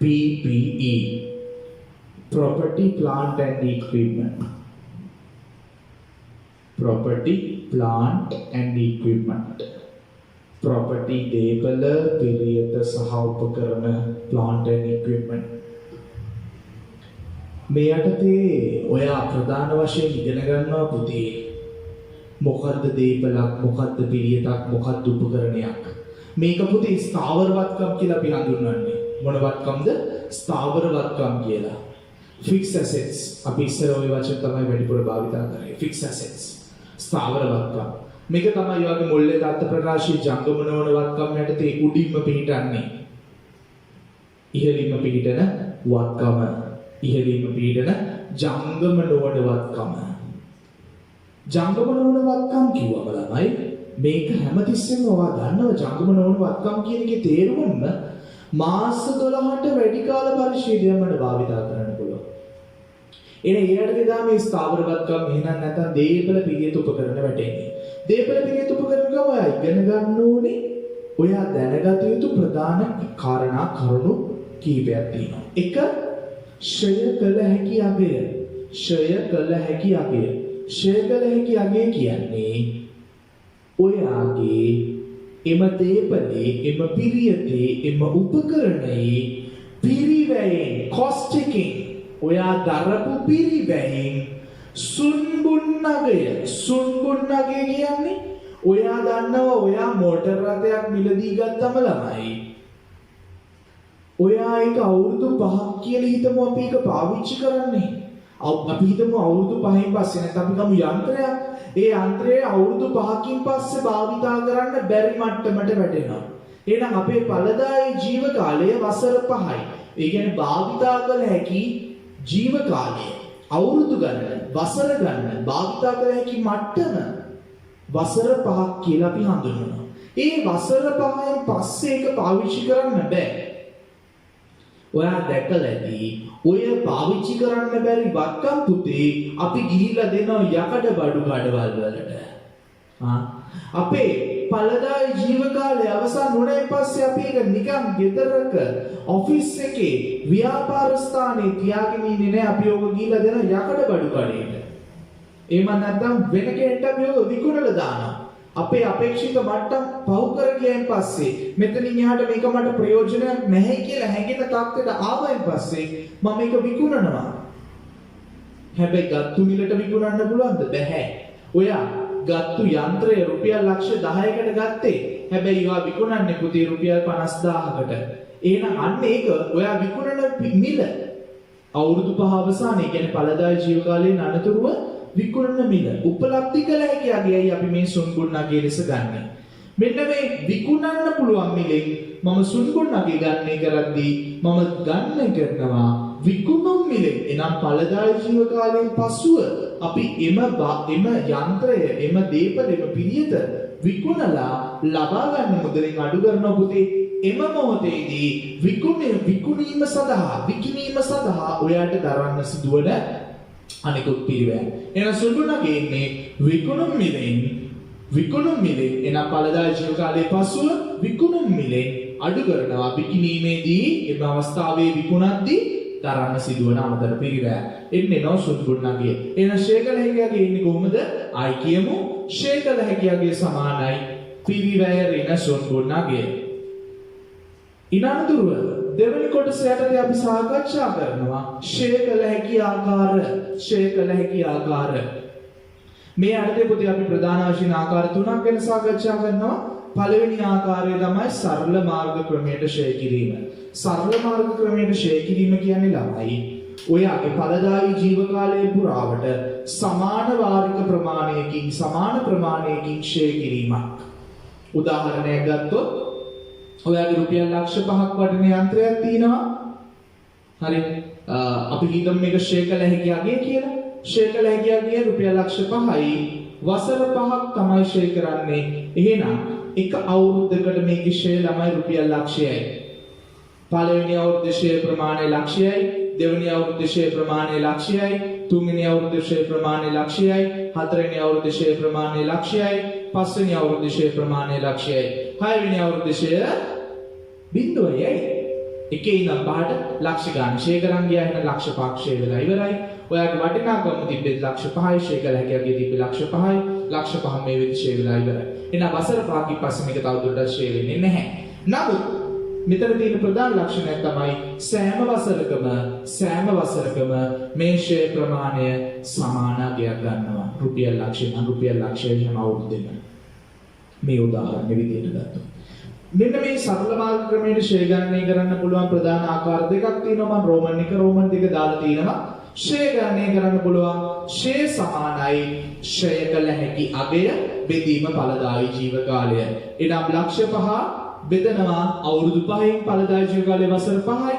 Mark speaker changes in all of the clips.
Speaker 1: PPE, property, plant and equipment. Property, plant and equipment. Property දේපල පිළියෙත සහ උපකරණ plant and equipment. මේ යටතේ ඔයා ප්‍රධාන වශයෙන් ඉගෙන ගන්නවා පුතේ මොකද්ද දේපලක් මොකද්ද පිළියෙතක් මොකද්ද උපකරණයක්. මේක පුතේ ස්ථාවරවත්කම් කියලා අපි හඳුන්වන්නේ. මොන වත්කම්ද? ස්ථාවරවත්කම් කියලා. Fixed assets. අපි ඉස්සර ওই වචන තමයි වැඩිපුර භාවිතා කරන්නේ. Fixed assets. ස්ථාවරවත්කම්. මේක තමයි ඔයගේ මුල්ලේ දත්ත ප්‍රකාශයේ ජංගම නොවන වත්කම් යටතේ උඩින්ම පිහිටන්නේ. ඉහළින්ම පිහිටන වත්කම. ඉහළින්ම පිහිටන ජංගම නොවන වත්කම. ජංගම නොවන වත්කම් කිව්වම ළමයි මේක හැමතිස්සෙම ඔයා දන්නව ජංගම නොවන වත්කම් කියන එකේ තේරුම මාස 12ට වැඩි කාල පරිශ්‍රයකට භාවිතා කරන්න පුළුවන්. ඊට තමයි ස්ථාවරවත්කම් එහෙනම් නැත්නම් දේපල පිළියෙත උපකරණ වැටෙන්නේ. දේපල පිළියෙත උපකරණ ගම ඔයා ඉගෙන ගන්න ඕනේ. ඔයා දැනගත යුතු ප්‍රධාන කාරණා කරුණු කීපයක් තියෙනවා. එක ෂය කළ හැකි අගය. ෂය කළ හැකි අගය. ෂය කළ හැකි අගය කියන්නේ ඔයාගේ එම දේපලේ එම පිරියතේ එම උපකරණයේ පිරිවැයෙන් cost එකෙන් ඔයා දරපු පිරිවැයෙන් සුන්බුන්නගය කියන්නේ ඔයා දන්නවා ඔයා මෝටර් රථයක් මිලදී ගත්තම ළමයි ඔයා ඒක අවුරුදු 5ක් කියලා හිතමු අපි ඒක පාවිච්චි කරන්නේ අපි හිතමු අවුරුදු 5න් පස්සේ නැත්නම් අපි ගමු යන්ත්‍රයක් ඒ යන්ත්‍රය අවුරුදු 5කින් පස්සේ භාවිතා කරන්න බැරි මට්ටමට වැටෙනවා. එහෙනම් අපේ ඵලදායී ජීව කාලය වසර 5යි. ඒ කියන්නේ භාවිතා කළ හැකි ජීව කාලය අවුරුදු ගණන, වසර ගණන භාවිතා කළ හැකි මට්ටම වසර 5ක් කියලා අපි හඳුන්වනවා. ඒ වසර 5න් පස්සේ ඒක පාවිච්චි කරන්න බෑ. ඔයා දැකලා ඇති ඔය පාවිච්චි කරන්න බැරි වත්කම් පුතේ අපි ගිහිල්ලා දෙනවා යකඩ බඩු කඩවල් වලට. අපේ ඵලදායී ජීව කාලය අවසන් වුණාන් පස්සේ අපි ඒක නිකන් ගෙදරක ඔෆිස් එකේ ව්‍යාපාර ස්ථානයේ තියාගෙන ඉන්නේ නෑ අපි ඕක ගිහිල්ලා දෙනවා යකඩ බඩු කඩේට. එහෙම නැත්නම් වෙන කෙනෙක්ට අපි ඕක විකුණලා දානවා. අපේ අපේක්ෂිත මට්ටම් පහු කර ගියන් පස්සේ මෙතනින් එහාට මේක මට ප්‍රයෝජනයක් නැහැ කියලා හැඟෙන තත්ත්වයට ආවයින් පස්සේ මම මේක විකුණනවා. හැබැයි ගත්තු මිලට විකුණන්න පුළුවන්ද? බැහැ. ඔයා ගත්තු යන්ත්‍රය රුපියල් ලක්ෂ 10කට ගත්තේ. හැබැයි ඒවා විකුණන්නේ පුතේ රුපියල් 50000කට. එහෙනම් අන්න ඒක ඔයා විකුණන මිල අවුරුදු 5 අවසානයේ කියන්නේ ඵලදායී ජීව කාලයේ අනතුරුව විකුණන මිල උපලබ්ධි කළ හැකි අගයයි අපි මේ සුන්බුන්නගේ ලෙස ගන්නෙ. මෙන්න මේ විකුණන්න පුළුවන් මිලෙන් මම සුන්බුන්නගේ ගන්න කරද්දී මම ගන්න කරනවා විකුණුම් මිලෙන්. එනම් ඵලදායී ජීව කාලයෙන් පසුව අපි එම යන්ත්‍රය එම දේපල එම පිළියෙත විකුණලා ලබා ගන්න මුදලින් අඩු කරන පුතේ එම මොහොතේදී විකුණීම සඳහා ඔයාට දරන්න සිදුවන අනිකුත් පිරිවැය. එහෙනම් සුන්බුන්නගේ ඉන්නේ විකුණුම් මිලෙන් එනම් ඵලදායී ජීව කාලයේ පසුව විකුණුම් මිලෙන් අඩු කරනවා විකිණීමේදී එම අවස්ථාවේ විකුණද්දී දරන්න සිදුවන අමතර පිරිවැය. එන්නේ නෝ සුන්බුන්නගේ. එහෙනම් ෂේකල හැකියාගේ ඉන්නේ කොහොමද? ආයි කියමු ෂේකල හැකියාගේ සමානයි පිරිවැය ඍණ සුන්බුන්නගේ. ඊනතුරුව දෙවැනි කොටස යටතේ අපි සාකච්ඡා කරනවා ෂේකල හැකි ආකාර. මේ යටතේ පුතේ අපි ප්‍රධාන වශයෙන් ආකාර තුනක් ගැන සාකච්ඡා කරනවා. පළවෙනි ආකාරය තමයි සරල මාර්ග ක්‍රමයට ෂේ කිරීම. සරල මාර්ග ක්‍රමයට ෂේ කිරීම කියන්නේ ළමයි ඔයාගේ ඵලදායී ජීව කාලයේ පුරාවට සමාන වාරික ප්‍රමාණයකින් ෂේ කිරීමක්. උදාහරණයක් ගත්තොත් ඔයාගේ රුපියල් ලක්ෂ 5ක් වටින යන්ත්‍රයක් තියෙනවා. හරි. අපි හිතමු මේක ෂේ කළ හැකි අගය කියලා. ෂේ කළ හැකි අගය රුපියල් ලක්ෂ 5යි. වසර 5ක් තමයි ෂේ කරන්නේ. එහෙනම් එක අවුරුද්දකට මේකේ ෂේ ළමයි රුපියල් ලක්ෂයයි. පළවෙනි අවුරුද්දේ ෂේ ප්‍රමාණය ලක්ෂයයි. දෙවෙනි අවුරුද්දේ ෂේ ප්‍රමාණය ලක්ෂයයි. තුන්වෙනි අවුරුද්දේ ෂේ ප්‍රමාණය ලක්ෂයයි. හතරවෙනි අවුරුද්දේ ෂේ ප්‍රමාණය ලක්ෂයයි. පස්වෙනි අවුරුද්දේ ෂේ ප්‍රමාණය ලක්ෂයයි. හයවෙනි අවුරුද්දේ ෂේ බිඳුවයි. එකේ ඉඳන් පහට ලක්ෂ ගන්න ෂේ කරන් ගියා එහෙනම් ලක්ෂ 5ක් ෂේ වෙලා ඉවරයි. ඔයාගේ වටිනාකම තිබ්බේ ලක්ෂ 5යි ෂේ කළ හැකියාගේ තිබ්බේ ලක්ෂ 5යි. ලක්ෂ 5 මේ විදිහට ෂේ වෙලා ඉවරයි. එහෙනම් වසර 5කින් පස්සේ මේක තවදුරටත් ෂේ වෙන්නේ නැහැ. නමුත් මෙතන තියෙන ප්‍රධාන ලක්ෂණය තමයි සෑම වසරකම මේ ෂේ ප්‍රමාණය සමාන අගයක් ගන්නවා. රුපියල් ලක්ෂය නම් රුපියල් ලක්ෂය හැම අවුරුද්දෙම. මේ උදාහරණ විදිහට ගත්තොත්. මෙන්න මේ සරල මාර්ග ක්‍රමයේ ෂේ ගණනය කරන්න පුළුවන් ප්‍රධාන ආකාර දෙකක් තියෙනවා. මම රෝමන් දෙක දාලා තියෙනවා. ෂේ ගණනය කරන්න පුළුවන් ෂේ සමානයි ෂේ කළ හැකි අගය බෙදීම ඵලදායී ජීවකාලය. එනම් ලක්ෂ 5 බෙදනවා අවුරුදු 5න් ඵලදායී ජීවකාලය වසර 5යි.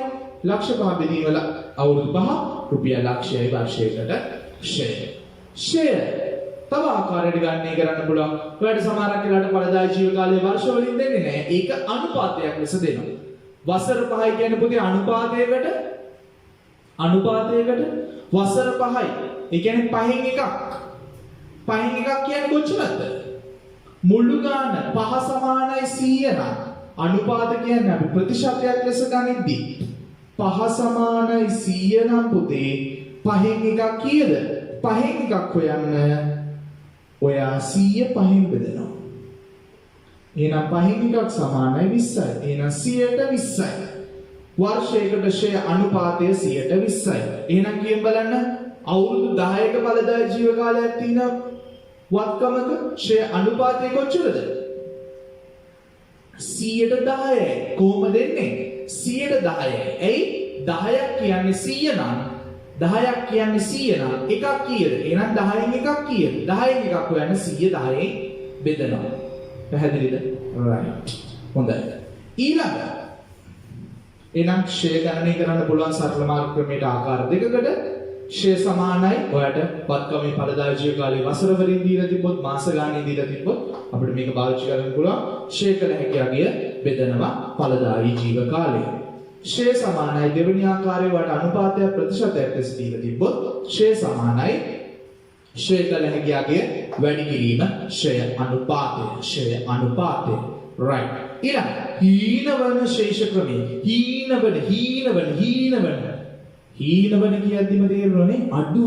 Speaker 1: ලක්ෂ 5 බෙදීම අවුරුදු 5 රුපියල් ලක්ෂයයි වර්ෂයකට ෂේ. තව ආකාරයකට ගණනය කරන්න පුළුවන්. ඔයාලට සමහරක් වෙලාවට ඵලදායී ජීවකාලයේ වර්ෂ වලින් දෙන්නේ නැහැ. ඒක අනුපාතයක් ලෙස දෙනවා. වසර 5යි කියන්නේ පුතේ අනුපාතයකට වසර 5යි. ඒ කියන්නේ 5න් එකක්. 5න් එකක් කියන්නේ කොච්චරද? මුළු ගාන 5 සමානයි 100 නම් අනුපාත කියන්නේ අපි ප්‍රතිශතයක් ලෙස ගනිද්දී 5 සමානයි 100 නම් පුතේ 5න් එකක් කීයද? 5න් එකක් හොයන්න ඔයා 100 5න් බෙදනවා. එහෙනම් 5න් එකක් සමානයි 20යි. එහෙනම් 100ට 20යි. වර්ෂයකට ෂේ අනුපාතය 120යි. එහෙනම් කියමු බලන්න අවුරුදු 10ක ඵලදායී ජීවකාලයක් තියෙන වත්කමක ෂේ අනුපාතය කොච්චරද? 110යි. කොහොමද එන්නේ? 110යි. එයි 10ක් කියන්නේ 100 නම් 10ක් කියන්නේ 100 නම් එකක් කීයද? එහෙනම් 10න් එකක් කීයද? 10න් එකක් හොයන්න 100 10න් බෙදනවා. පැහැදිලිද? right. හොඳයි. ඊළඟ එනම් ෂේ ගණනය කරන්න පුළුවන් සරල මාර්ග ක්‍රමයට ආකාර දෙකකට ෂේ සමානයි. ඔයාලට වත්කමේ ඵලදායී ජීවකාලයේ වසර වලින් දීලා තිබ්බොත් මාස ගානේ දීලා තිබ්බොත් අපිට මේක පාවිච්චි කරන්න පුළුවන්. ෂේ කළ හැකි අගය බෙදනවා ඵලදායී ජීවකාලය. ෂේ සමානයි දෙවෙනි ආකාරයේ වට අනුපාතයක් ප්‍රතිශතයක් ලෙස දීලා තිබ්බොත් ෂේ සමානයි ෂේ කළ හැකි අගය වැඩි කිරීම ෂේ අනුපාතය. right. ඊළඟ හීනවන ශේෂ ක්‍රමය. හීනවන කියද්දිම තේරෙන්නේ අඩු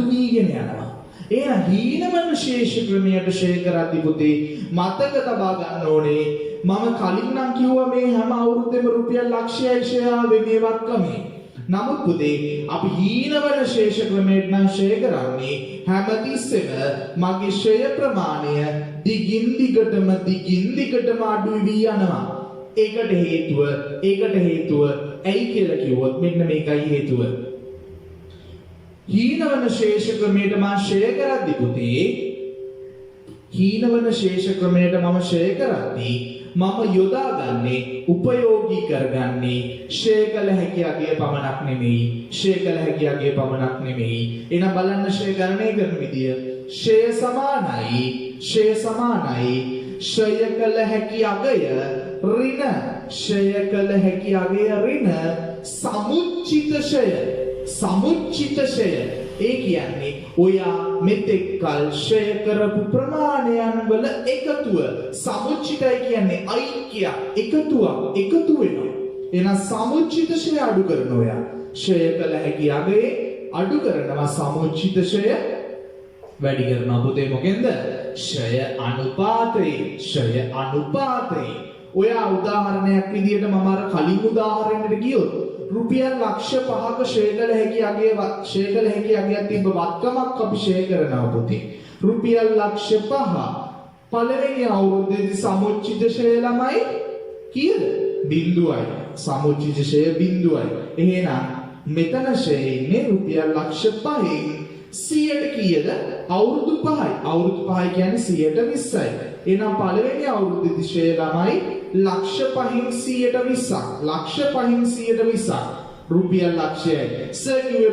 Speaker 1: වීගෙන යනවා. එහෙනම් හීනවන ශේෂ ක්‍රමයට ෂේ කරද්දී පුතේ මතක තබා ගන්න ඕනේ මම කලින් නම් කිව්වා මේ හැම අවුරුද්දෙම රුපියල් ලක්ෂයයි ෂේ ආවේ මේ වත්කමේ. නමුත් පුතේ අපි හීනවන ශේෂ ක්‍රමයට නම් ෂේ කරන්නේ හැමතිස්සෙම මගේ ෂේ ප්‍රමාණය දිගින් දිගටම අඩු වී යනවා. ඒකට හේතුව ඇයි කියලා කිව්වොත් මෙන්න මේකයි හේතුව. හීනවන ශේෂ ක්‍රමයට මම ෂේ කරද්දී පුතේ මම යොදාගන්නේ උපයෝගී කරගන්නේ ෂේ කළ හැකි අගය පමණක් නෙමෙයි. එහෙනම් බලන්න ෂේ ගණනය කරන විදිය. ෂේ සමානයි ෂය කළ හැකි අගය ඍණ සමුච්චිත ෂය. ඒ කියන්නේ ඔයා මෙතෙක් කල් ෂය කරපු ප්‍රමාණයන් වල එකතුව. සමුච්චිතයි කියන්නේ ඓක්‍ය එකතු වෙනවා. එහෙනම් සමුච්චිත ෂය අඩු කරන ඔයා ෂය කළ හැකි අගයේ අඩු කරනවා. සමුච්චිත ෂය වැඩි කරනවා. පුතේ මොකෙන්ද? ෂය අනුපාතේ. ඔයා උදාහරණයක් විදියට මම අර කලින් උදාහරණයට ගියොත් රුපියල් ලක්ෂ 5ක ෂේ කළ හැකි අගයක් තිබ්බ වත්කමක් අපි ෂේ කරනවා පුතේ. රුපියල් ලක්ෂ 5 පළවෙනි අවුරුද්දේදී සමුච්චිත ෂේ ළමයි කීයද? 0යි. සමුච්චිත ෂේ 0යි. එහෙනම් මෙතන ෂේ ඉන්නේ රුපියල් ලක්ෂ 5න් 100ට කීයද? අවුරුදු 5යි. අවුරුදු 5 කියන්නේ 120යි. එහෙනම් පළවෙනි අවුරුද්දේදී ෂේ ළමයි ලක්ෂ 5න් 120ක්. ලක්ෂ 5න් 120ක්. රුපියල් ලක්ෂයයි. සර් කිව්වේ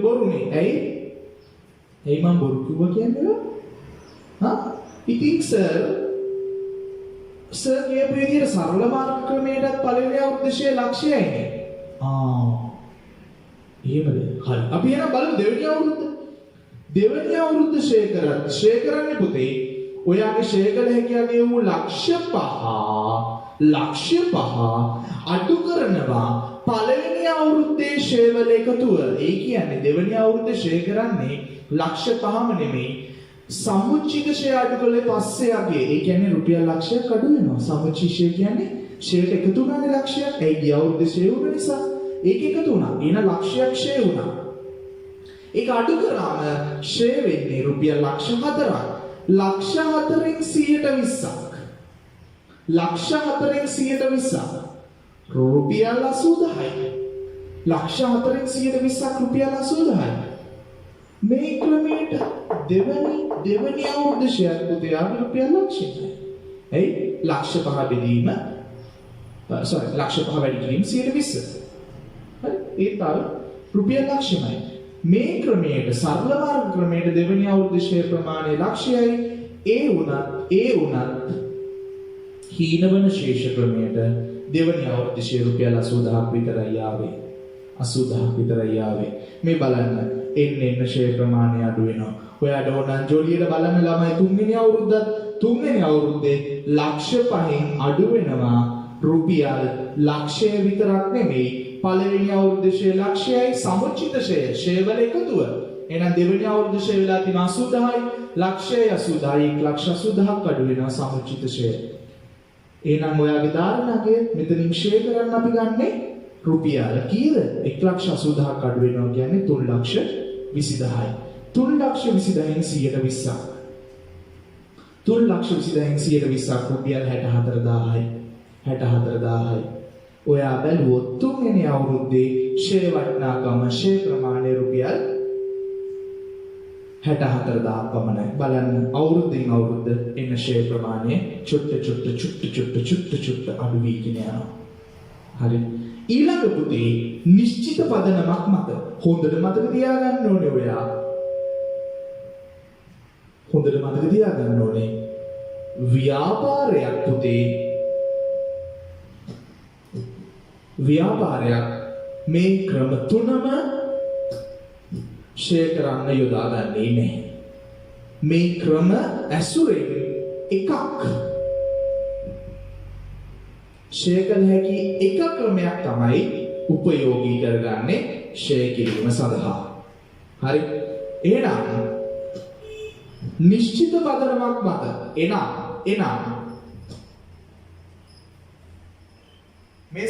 Speaker 1: බොරුනේ. ඇයි මම බොරු කිව්වා කියන්නේ? ඉතින් සර් කියපු විදිහට සරල මාර්ග ක්‍රමයටත් පළවෙනි අවුරුද්දේ ෂේ ලක්ෂයයිනේ. එහෙමද? හරි. අපි එහෙනම් බලමු දෙවෙනි අවුරුද්ද ෂේ කරන්නේ පුතේ ඔයාගේ ෂෙයා කළ හැකියාගේ වූ ලක්ෂ පහ අඩු කරනවා පළවෙනි අවුරුද්දේ ෂෙයා වල එකතුව. ඒ කියන්නේ දෙවෙනි අවුරුද්දේ ෂෙයා කරන්නේ ලක්ෂ 5ම නෙමෙයි. සමුච්චිත ෂෙයා අඩු කළේ පස්සේ යගේ. ඒ කියන්නේ රුපියල් ලක්ෂයක් අඩු වෙනවා. සමුච්චි ෂෙයා කියන්නේ ෂෙයාට එකතු වුණානේ ලක්ෂයක්. ඒ ගිය අවුරුද්දේ ෂෙයා වුණ නිසා ඒක එකතු වුණා. එන ලක්ෂයක් ෂෙයා වුණා. ඒක අඩු කරාම ෂෙයා වෙන්නේ රුපියල් ලක්ෂ 4ක්. ලක්ෂ 4න් 120ක්. ලක්ෂ 4න් 120ක්. රුපියල් 80යි. ලක්ෂ 4න් 120ක් රුපියල් 80යි. මේ ක්‍රමයට දෙවනි අවුරුද්ද ෂෙයා පුතේ රුපියල් ලක්ෂයයි. එයි ලක්ෂ 5 බෙදීම ලක්ෂ 5 වැඩි කිරීම 120. හරි ඒ තව රුපියල් ලක්ෂයයි. මේ ක්‍රමයට සරල මාර්ග ක්‍රමයට දෙවනි අවුරුද්ද ෂෙයා ප්‍රමාණය ලක්ෂයයි. ඒ වුණත් හීනවන ශේෂ ක්‍රමයට දෙවනි අවුරුද්ද ෂෙයා රුපියල් 80000ක් විතරයි ආවේ. 80000ක් විතරයි ආවේ. මේ බලන්න එන්න ෂෙයා ප්‍රමාණය අඩු වෙනවා. ඔයාට ඕනනම් ජොලියට බලන්න ළමයි තුන්වෙනි අවුරුද්දේ ලක්ෂ 5න් අඩු වෙනවා රුපියල් ලක්ෂය විතරක් නෙමෙයි. පළවෙනි අවුරුද්දේ ෂෙයා ලක්ෂයයි සමුච්චිත ෂෙයා වල එකතුව. එහෙනම් දෙවෙනි අවුරුද්ද ෂෙයා වෙලා තියෙන 80000යි ලක්ෂයයි 8000යි 1,80,000ක් අඩු වෙනවා සමුච්චිත ෂෙයා. එහෙනම් ඔයාගේ ධාරණාගේ මෙතනින් ෂෙයා කරන්න අපි ගන්නේ රුපියල් කීයද? 1,80,000ක් අඩු වෙනවා කියන්නේ 3,20,000යි. 3,20,000න් 120ක්. 3,20,000න් 120ක් රුපියල් 64,000යි. 64,000යි. ඔයා බැලුවොත් තුන්වෙනි අවුරුද්දේ ෂෙයා වටිනාකම ෂෙයා ප්‍රමාණය රුපියල් 64,000ක් පමණයි. බලන්න අවුරුද්දෙන් අවුරුද්ද එන ෂෙයා ප්‍රමාණය චුට්ට අඩු වීගෙන යනවා. හරි. ඊළඟ පුතේ නිශ්චිත පදනමක් මත හොඳට මතක තියාගන්න ඕනේ ඔයා. හොඳට මතක තියාගන්න ඕනේ ව්‍යාපාරයක් පුතේ මේ ක්‍රම තුනම ෂෙයා කරන්න යොදාගන්නේ නැහැ. මේ ක්‍රම ඇසුරෙන් එකක් ෂෙයා කළ හැකි එක ක්‍රමයක් තමයි උපයෝගී කරගන්නේ ෂෙයා කිරීම සඳහා. හරි. එහෙනම් නිශ්චිත පදනමක් මත එනම් මේ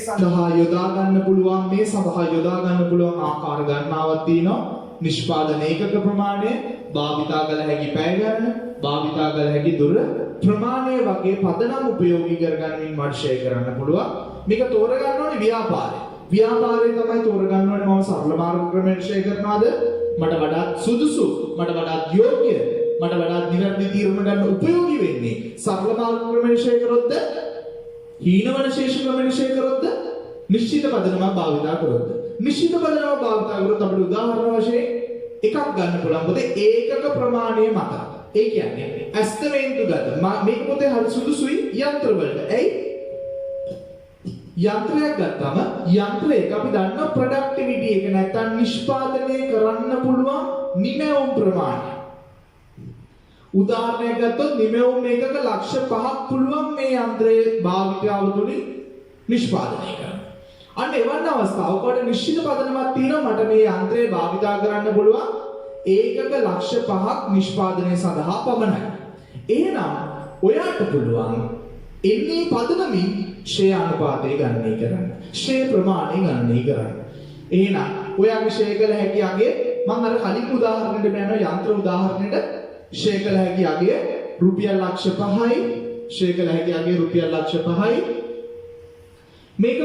Speaker 1: සඳහා යොදා ගන්න පුළුවන් ආකාර ගණනාවක් තියෙනවා. නිෂ්පාදන ඒකක ප්‍රමාණය, භාවිතා කළ හැකි පැය ගණන, භාවිතා කළ හැකි දුර ප්‍රමාණය වගේ පදනම් උපයෝගී කරගන්නමින් මට ෂෙයා කරන්න පුළුවන්. මේක තෝරගන්න ඕනේ ව්‍යාපාරේ තමයි තෝරගන්න ඕනේ. මම සරල මාර්ග ක්‍රමයෙන් ෂෙයා කරනවාද? මට වඩා සුදුසු, මට වඩා යෝග්‍ය, මට වඩා නිවැරදි තීරණ ගන්න උපයෝගී වෙන්නේ සරල මාර්ග ක්‍රමයෙන් ෂෙයා කරොත්ද? හීනවන ශේෂ ක්‍රමයෙන් ෂෙයා කරොත්ද? නිශ්චිත පදනමක් භාවිතා කරොත්ද? නිශ්චිත පදනමක් භාවිතා කරොත් අපිට උදාහරණ වශයෙන් එකක් ගන්න පුළුවන්. පොතේ ඒකක ප්‍රමාණය මත. ඒ කියන්නේ ඇස්තමේන්තුගත මේක පොතේ හරි සුදුසුයි යන්ත්‍ර වලට. ඇයි? යන්ත්‍රයක් ගත්තම යන්ත්‍රයක අපි දන්නවා ප්‍රොඩක්ටිවිටි එක නැත්තම් නිෂ්පාදනය කරන්න පුළුවන් නිමැවුම් ප්‍රමාණය. උදාහරණයක් ගත්තොත් නිමැවුම් එකක ලක්ෂ 5ක් පුළුවන් මේ යන්ත්‍රයේ භාවිතාව තුලින් නිෂ්පාදනය කරන්න. අන්න එවන් අවස්ථාවකට නිශ්චිත පදනමක් තියෙනවා මට මේ යන්ත්‍රය භාවිතා කරන්න පුළුවන් ඒකක ලක්ෂ 5ක් නිෂ්පාදනය සඳහා පමණයි. එහෙනම් ඔයාට පුළුවන් එන්නේ පදනමින් ෂෙයා අනුපාතය ගණනය කරන්න. ෂෙයා ප්‍රමාණය ගණනය කරන්න. එහෙනම් ඔයාගේ ෂෙයා කළ හැකි අගේ මම අර කලින් උදාහරණෙට යනවා යන්ත්‍ර උදාහරණෙට ෂෙයා කළ හැකි අගේ රුපියල් ලක්ෂ 5යි ෂෙයා කළ හැකි අගේ රුපියල් ලක්ෂ 5යි මේක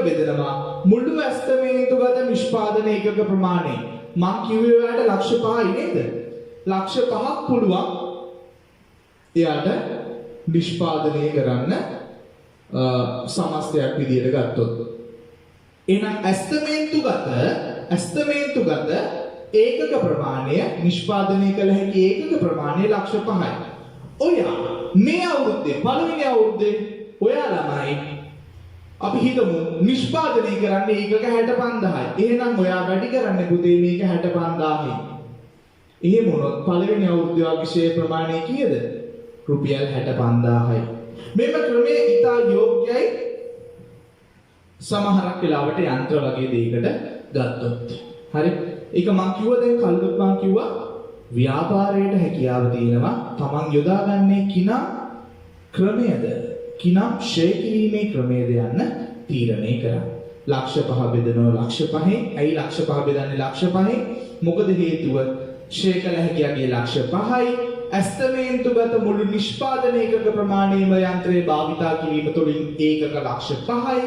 Speaker 1: බෙදනවා මුළු ඇස්තමේන්තුගත නිෂ්පාදන ඒකක ප්‍රමාණය මම කිව්වේ ඔයාලට ලක්ෂ 5යි නේද? ලක්ෂ 5ක් පුළුවන් එයාට නිෂ්පාදනය කරන්න සමස්තයක් විදියට ගත්තොත්. එහෙනම් ඇස්තමේන්තුගත ඒකක ප්‍රමාණය නිෂ්පාදනය කළ හැකි ඒකක ප්‍රමාණය ලක්ෂ 5යි. ඔයා මේ අවුරුද්දේ පළවෙනි අවුරුද්දේ ඔයා ළමයි අපි හිතමු නිෂ්පාදනය කරන්නේ ඒකක 65000යි. එහෙනම් ඔයා වැඩි කරන්නේ පුතේ මේක 65000යි. එහෙම වුණොත් පළවෙනි අවුරුද්දේ වගේ ෂෙයා ප්‍රමාණය කීයද? රුපියල් 65000යි. මෙම ක්‍රමය ඉතා යෝග්‍යයි සමහරක් වෙලාවට යන්ත්‍ර වගේ දෙයකට ගත්තොත්. හරි. ඒක මම කිව්වා දැන් කල්පත් මම කිව්වා ව්‍යාපාරයට හැකියාව තියෙනවා. Taman යොදාගන්නේ කිනම් ක්‍රමයේද? කිනම් ෂෙයා කිරීමේ ක්‍රමයේද යන්න තීරණය කරන්න. ලක්ෂ 5 බෙදනවා ලක්ෂ 5න්. ඇයි ලක්ෂ 5 බෙදන්නේ ලක්ෂ 5න්? මොකද හේතුව ෂෙයා කළ හැකියාගේ ලක්ෂ 5යි. ඇස්තමේන්තුගත මුළු නිෂ්පාදන ඒකක ප්‍රමාණයම යන්ත්‍රයේ භාවිතා කිරීම තුළින් ඒකක ලක්ෂ 5යි.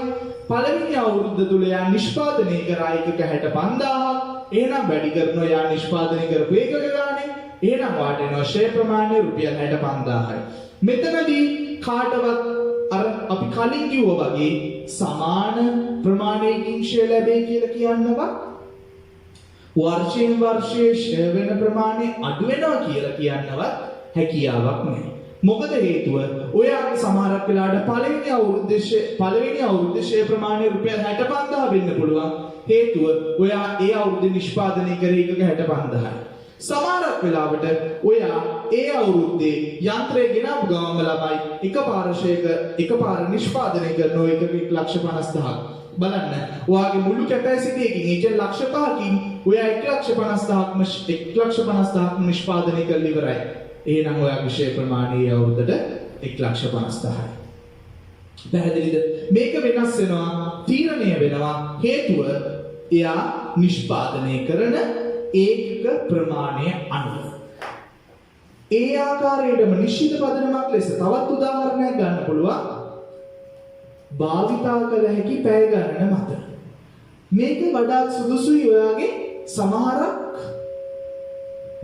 Speaker 1: පළවෙනි අවුරුද්ද තුල යා නිෂ්පාදනය කරා ඒකක 65000ක්. එහෙනම් වැඩි කරනවා යා නිෂ්පාදනය කරපු ඒකක ගානේ. එහෙනම් වාට එනවා ෂෙයා ප්‍රමාණය රුපියල් 65000යි. මෙතනදී කාටවත් අර අපි කලින් කිව්වා වගේ සමාන ප්‍රමාණයකින් ෂෙයා ලැබෙයි කියලා කියන්නවත් වර්ෂයෙන් වර්ෂයේ ෂෙයා වෙන ප්‍රමාණය අඩු වෙනවා කියලා කියන්නවත් හැකියාවක් නැහැ. මොකද හේතුව ඔයාගේ සමහරක් වෙලාවට පළවෙනි අවුරුද්දේ ෂෙයා ප්‍රමාණය රුපියල් 65000 වෙන්න පුළුවන්. හේතුව ඔයා ඒ අවුරුද්දේ නිෂ්පාදනය කරේ එකක 65000යි. සමහරක් වෙලාවට ඔයා ඒ අවුරුද්දේ යන්ත්‍රය ගෙනාවු ගමන්ම ළමයි එකපාර නිෂ්පාදනය කරන එකක 1,50,000ක්. බලන්න ඔයාගේ මුළු කැපැසිටි එකකින් ඒ කියන්නේ ලක්ෂ 5කින් ඔයා 1,50,000ක්ම නිෂ්පාදනය කරලා ඉවරයි. එහෙනම් ඔයාගේ ෂෙයා ප්‍රමාණය අවුරුද්දට 1,50,000යි. පැහැදිලිද? මේක වෙනස් වෙනවා, තීරණය වෙනවා හේතුව එයා නිෂ්පාදනය කරන ඒකක ප්‍රමාණය අනුව. ඒ ආකාරයටම නිශ්චිත පදනමක් ලෙස තවත් උදාහරණයක් ගන්න පුළුවන්. භාවිතා කළ හැකි පැය ගණන මත. මේක වඩාත් සුදුසුයි ඔයාගේ සමහරක්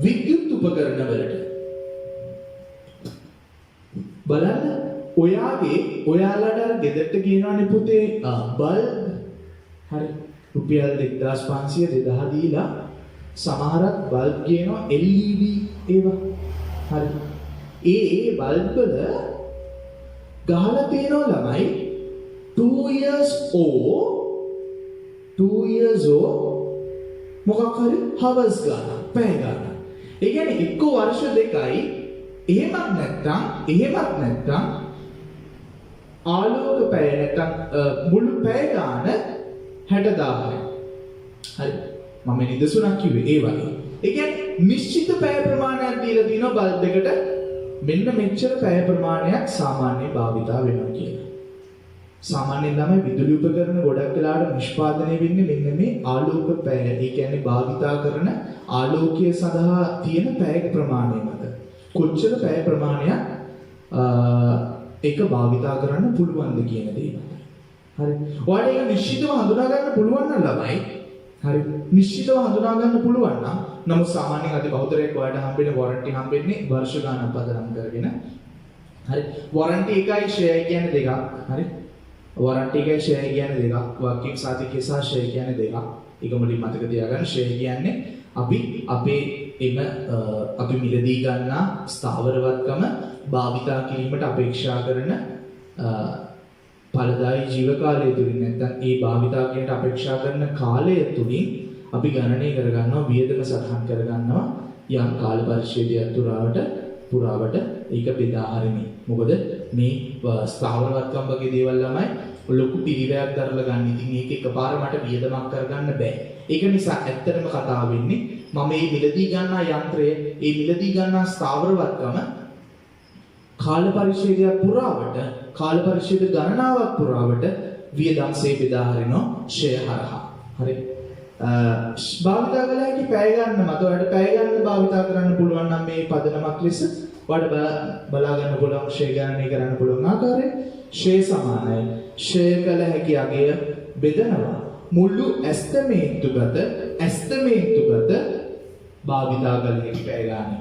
Speaker 1: විද්‍යුත් උපකරණ වලට. බලන්න ඔයාලට ගෙදරට ගේනවනේ පුතේ බල්බ්. හරි. රුපියල් 1500 2000 දීලා සමහරක් බල්බ් ගේනවා LED ඒවා. හරි. ඒ බල්බ් වල ගහලා තියෙනවා ළමයි 2 years old මොකක් හරි hours ගන්න පැය ගන්න. ඒ කියන්නේ එක්ක වර්ෂ දෙකයි එහෙමත් නැත්නම් ආලෝක පැය නැත්නම් මුළු පැය ගන්න 60000යි. හරි. මම නිදසුනක් කිව්වේ ඒ වගේ. ඒ කියන්නේ නිශ්චිත පැය ප්‍රමාණයක් දීලා තිනවා බල්බ් එකට මෙන්න මෙච්චර පැය ප්‍රමාණයක් සාමාන්‍ය භාවිතා වෙනවා කියලා. සාමාන්‍යයෙන් ළමයි විදුලි උපකරණ ගොඩක් වෙලාවට නිෂ්පාදනය වෙන්නේ මෙන්න මේ ආලෝක පැය. ඒ කියන්නේ භාවිතා කරන ආලෝකය සඳහා තියෙන පැය ප්‍රමාණය මත. කොච්චර පැය ප්‍රමාණයක් එක භාවිතා කරන්න පුළුවන්ද කියන දේ මත. හරි. ඔයාලට ඒක නිශ්චිතව හඳුනා ගන්න පුළුවන් නම් ළමයි. හරි. නිශ්චිතව හඳුනා ගන්න පුළුවන් නම් නමුත් සාමාන්‍යයෙන් අද බහුතරයක් ඔයාලට හම්බෙන වොරන්ටි හම්බෙන්නේ වර්ෂ ගානක් පදනම් කරගෙන. හරි. වොරන්ටි එකයි ෂෙයා කියන්නේ දෙකක්. හරි. වොරන්ටි එකයි ෂෙයා කියන්නේ දෙකක්. වාක්‍යයක් සාතිකය සහ ෂෙයා කියන්නේ දෙකක්. ඒක මුලින් මතක තියාගන්න. ෂෙයා කියන්නේ අපි අපි මිලදී ගන්නා ස්ථාවරවත්කම භාවිතා කිරීමට අපේක්ෂා කරන ඵලදායී ජීව කාලය තුලින් නැත්නම් ඒ භාවිතා කිරීමට අපේක්ෂා කරන කාලය තුලින් අපි ගණනය කරගන්නවා වියදම සටහන් කරගන්නවා යම් කාල පරිච්ඡේදයක් පුරාවට ඒක බෙදා හරිනේ. මොකද මේ ස්ථාවරවත්කම් වගේ දේවල් ළමයි ලොකු පිළිවෙලක් දරලා ගන්න. ඉතින් ඒක එකපාර මට වියදමක් කරගන්න බෑ. ඒක නිසා ඇත්තටම කතාව වෙන්නේ මම මේ මිලදී ගන්නා යන්ත්‍රය, මේ මිලදී ගන්නා ස්ථාවරවත්කම කාල පරිච්ඡේදයක් පුරාවට, කාල පරිච්ඡේද ගණනාවක් පුරාවට වියදම්සේ බෙදා හරිනවා ෂෙයා හරහා. හරි. භාවිතා කළ හැකි පැය ගන්න මත ඔයාලට පැය ගන්න භාවිතා කරන්න පුළුවන් නම් මේ පදනමක් ලෙස ඔයාලට බලා ගන්න පුළුවන් ෂෙයා ගණනය කරන්න පුළුවන් ආකාරය ෂෙයා සමානයි ෂෙයා කළ හැකි අගය බෙදනවා මුළු ඇස්තමේන්තුගත භාවිතා කළ හැකි පැය ගන්න.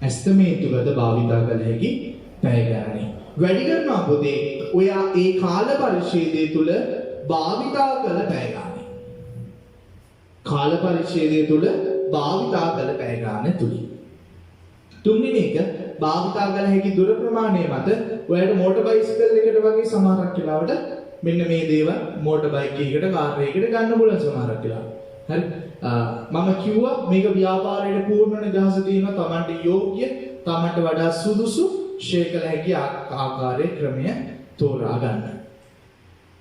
Speaker 1: ඇස්තමේන්තුගත භාවිතා කළ හැකි පැය ගන්න. වැඩි කරනවා පොතේ ඔයා ඒ කාල පරිච්ඡේදය තුල භාවිතා කළ පැය ගන්න. කාල පරිච්ඡේදය තුල භාවිතා කළ පැය ගන්න තුලින්. තුන්වෙනි එක භාවිතා කළ හැකි දුර ප්‍රමාණය මත ඔයාලට මෝටර් බයිසිකල් එකට වගේ සමහරක් වෙලාවට මෙන්න මේ දේවල් මෝටර් බයික් එකකට කාර් එකකට ගන්න පුළුවන් සමහරක් වෙලාවට. හරි. මම කිව්වා මේක ව්‍යාපාරයේ පූර්ණ නිදහස තියෙනවා තමන්ට යෝග්‍ය තමන්ට වඩා සුදුසු ෂෙයා කළ හැකි ආකාරයේ ක්‍රමය තෝරා ගන්න.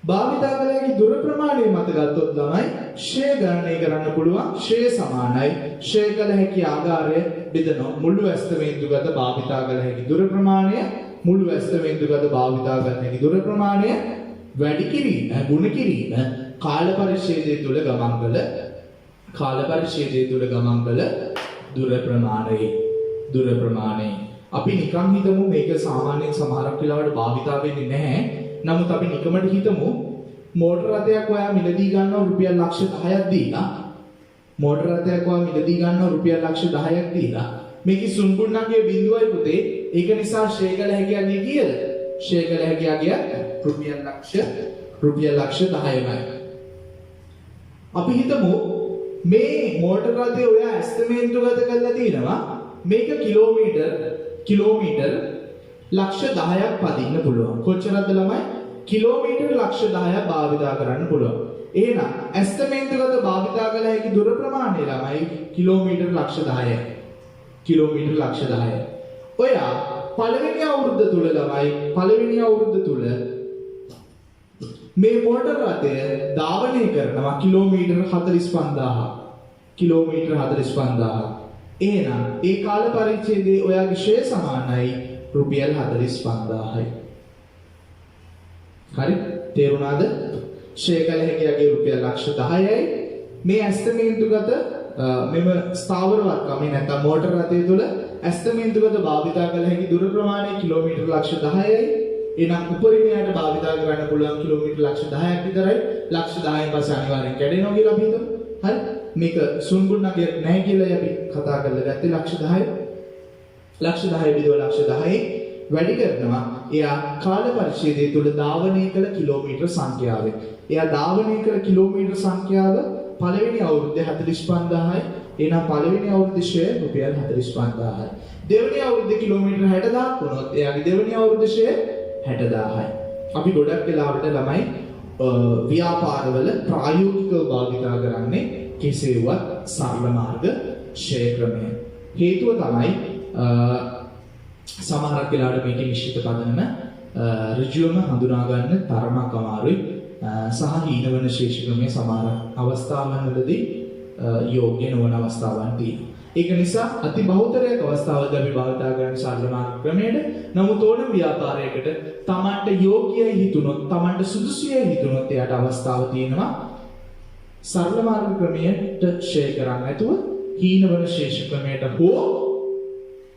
Speaker 1: භාවිතා කළ හැකි දුර ප්‍රමාණය මත ගත්තොත් ළමයි ෂෙයා ගණනය කරන්න පුළුවන් ෂෙයා සමානයි ෂෙයා කළ හැකි ආකාරය බෙදනවා මුළු ඇස්තමේන්තුගත භාවිතා කළ හැකි දුර ප්‍රමාණය මුළු ඇස්තමේන්තුගත භාවිතා කළ හැකි දුර ප්‍රමාණය වැඩි කිරීම ගුණ කිරීම කාල පරිච්ඡේදය තුල ගමන් කළ දුර ප්‍රමාණය අපි නිකන් හිතමු මේක සාමාන්‍යයෙන් සමහරක් වෙලාවට භාවිතා වෙන්නේ නැහැ. නමුත් අපි නිකමට හිතමු මෝටර රථයක් ඔයා මිලදී ගන්නවා රුපියල් ලක්ෂ 10ක් දීලා. මෝටර රථයක් ඔයා මිලදී ගන්නවා රුපියල් ලක්ෂ 10ක් දීලා. මේකේ සුන්බුන්නගේ බිඳුවයි පුතේ. ඒක නිසා ෂෙයා කළ හැකියගේ කීයද? ෂෙයා කළ හැකියගේ රුපියල් ලක්ෂ 10යි. අපි හිතමු මේ මෝටර රථය ඔයා ඇස්තමේන්තුගත කරලා තිනවා මේක කිලෝමීටර් ලක්ෂ 10ක් පදින්න පුළුවන්. කොච්චරද ළමයි? කිලෝමීටර් ලක්ෂ 10ක් භාවිතා කරන්න පුළුවන්. එහෙනම් ඇස්තමේන්තුගත භාවිතා කළ හැකි දුර ප්‍රමාණය ළමයි කිලෝමීටර් ලක්ෂ 10යි. ඔයා පළවෙනි අවුරුද්ද තුල මේ මෝටර රථය ධාවනය කරනවා කිලෝමීටර් 45000. එහෙනම් ඒ කාල පරිච්ඡේදයේ ඔයාගේ ෂෙයා සමානයි රුපියල් 45000යි. හරි? තේරුණාද? ෂෙයා කළ හැකියගේ රුපියල් ලක්ෂ 10යි. මේ ඇස්තමේන්තුගත මෙම ස්ථාවරවත්කම නැත්නම් මෝටර රථය තුළ ඇස්තමේන්තුගත භාවිතා කළ හැකි දුර ප්‍රමාණය කිලෝමීටර් ලක්ෂ 10යි. එහෙනම් උපරිමයට භාවිතා කරන්න පුළුවන් කිලෝමීටර් ලක්ෂ 10ක් විතරයි. ලක්ෂ 10න් පස්සේ අනිවාර්යෙන් කැඩෙනවා කියලා අපි හිතමු. හරි? මේක සුන්බුන්නගේ නැහැ කියලා අපි කතා කරලා ගත්තේ ලක්ෂ 10යි. ලක්ෂ 10 බෙදුව ලක්ෂ 10යි වැඩි කරනවා. එයා කාල පරිච්ඡේදය තුළ ධාවනය කළ කිලෝමීටර් සංඛ්‍යාවෙන්. එයා ධාවනය කළ කිලෝමීටර් සංඛ්‍යාව පළවෙනි අවුරුද්දේ 45000යි. එහෙනම් පළවෙනි අවුරුද්දේ ෂෙයා රුපියල් 45000යි. දෙවෙනි අවුරුද්දේ කිලෝමීටර් 60000ක් වුණොත් එයාගේ දෙවෙනි අවුරුද්දේ ෂෙයා 60000යි. අපි ගොඩක් වෙලාවට ළමයි ව්‍යාපාරවල ප්‍රායෝගිකව භාවිතා කරන්නේ කෙසේවත් සරල මාර්ග ෂෙයා ක්‍රමය. හේතුව තමයි සමහරක් වෙලාවට මේකේ නිශ්චිත පදනම ඍජුවම හඳුනා ගන්න තරමක් අමාරුයි. සහ හීනවන ශේෂ ක්‍රමයේ සමහර අවස්ථාවන්වලදී යෝග්‍ය නොවන අවස්ථාවන් තියෙනවා. ඒක නිසා අති බහුතරයක් අවස්ථාවලදී අපි භාවිත කරන සරල මාර්ග ක්‍රමයට නමුත් ඕනම ව්‍යාපාරයකට Tamanට යෝග්‍යයි හිතුනොත් Tamanට සුදුසුයි හිතුනොත් එයාට අවස්ථාව තියෙනවා සරල මාර්ග ක්‍රමයට ෂෙයා කරන්න නැතුව හීනවන ශේෂ ක්‍රමයට හෝ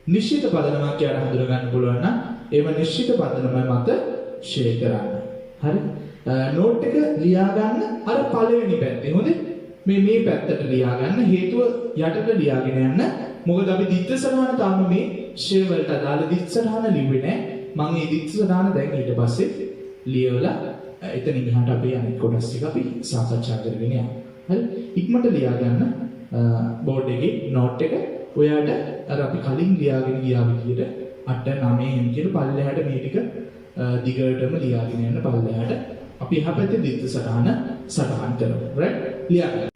Speaker 1: නිශ්චිත පදනමක් යාට හඳුනා ගන්න පුළුවන් නම් ඒව නිශ්චිත පදනම මත ෂෙයා කරන්න. හරි? නෝට් එක ලියා ගන්න අර පළවෙනි පැත්තේ. හොඳේ? මේ පැත්තට ලියා ගන්න හේතුව යටට ලියාගෙන යන්න. මොකද අපි දිත්ත සටහන තාම මේ ෂෙයා වලට අදාළ දිත්ත සටහන ලිව්වේ නැහැ. මම මේ දිත්ත සටහන දැන් ඊට පස්සේ ලියවලා එතනින් එහාට අපි අනිත් කොටස් ටික අපි සාකච්ඡා කරගෙන යමු. හරි? ඉක්මනට ලියා ගන්න බෝඩ් එකේ නෝට් එක ඔයාට අර අපි කලින් ලියාගෙන ගියා විදියට 8 9 කියලා පල්ලෙහාට මේ ටික දිගටම ලියාගෙන යන්න පල්ලෙහාට අපි එහා පැත්තේ දිත්ත සටහන් කරමු. රයිට්? ලියාගන්න.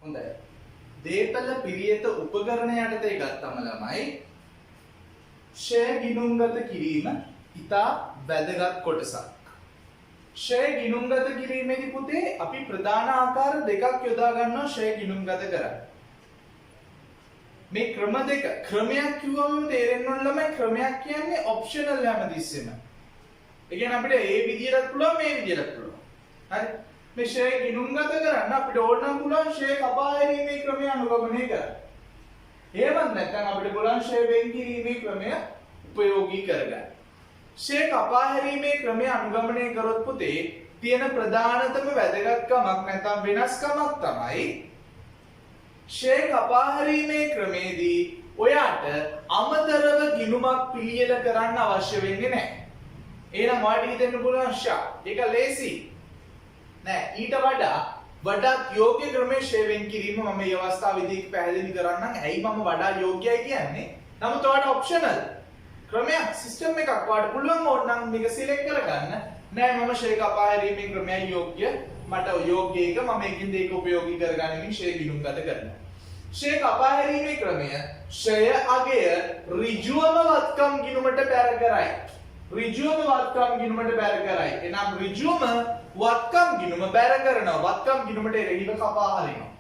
Speaker 1: හොඳයි. දේපල පිරියත උපකරණ යටතේ ගත්තම ළමයි ෂෙයා ගිණුම්ගත කිරීම ඉතා වැදගත් කොටසක්. ෂෙයා ගිණුම්ගත කිරීමේදී පුතේ අපි ප්‍රධාන ආකාර දෙකක් යොදා ගන්නවා ෂෙයා ගිණුම්ගත කරන්න. මේ ක්‍රම දෙක ක්‍රමයක් කිව්වම තේරෙන්න ඕන ළමයි ක්‍රමයක් කියන්නේ ඔප්ෂනල් හැමතිස්සෙම. ඒ කියන්නේ අපිට ඒ විදියටත් පුළුවන් මේ විදියටත් පුළුවන්. හරි? මේ ෂෙයා ගිණුම්ගත කරන්න අපිට ඕන නම් පුළුවන් ෂෙයා කපා හැරීමේ ක්‍රමය අනුගමනය කරන්න. එහෙමත් නැත්නම් අපිට පුළුවන් ෂෙයා වෙන් කිරීමේ ක්‍රමය උපයෝගී කරගන්න. ෂෙයා කපා හැරීමේ ක්‍රමය අනුගමනය කරොත් පුතේ තියෙන ප්‍රධානතම වැදගත්කමක් නැත්නම් වෙනස්කමක් තමයි ෂෙයා කපා හැරීමේ ක්‍රමේදී ඔයාට අමතරව ගිණුමක් පිළියෙල කරන්න අවශ්‍ය වෙන්නේ නැහැ. එහෙනම් ඔයාලට හිතෙන්න පුළුවන් ඒක ලේසි. නෑ ඊට වඩා යෝග්‍ය ක්‍රමයේ ෂෙයා වෙන් කිරීම මම මේ අවස්ථාවේදී පැහැදිලි කරන්නම්. ඇයි මම වඩා යෝග්‍යයි කියන්නේ? නමුත් ඔයාලට ඔප්ෂනල් ක්‍රමයක් සිස්ටම් එකක් ඔයාලට පුළුවන් ඕනනම් මේක සිලෙක්ට් කරගන්න. නෑ මම ෂෙයා කපා හැරීමේ ක්‍රමයයි යෝග්‍ය. මම මට යෝග්‍ය එක මම එකින් දෙක උපයෝගී කරගනිමින් ෂේ ගිණුම් ගත කරනවා. ෂේ කපා හැරීමේ ක්‍රමය ෂය අගය ඍජුවම වත්කම් ගිණුමට බැර කරයි. ඍජුවම වත්කම් ගිණුමට බැර කරයි. එනම් ඍජුවම වත්කම් ගිණුම බැර කරනවා. වත්කම් ගිණුමට එරෙහිව කපා හරිනවා.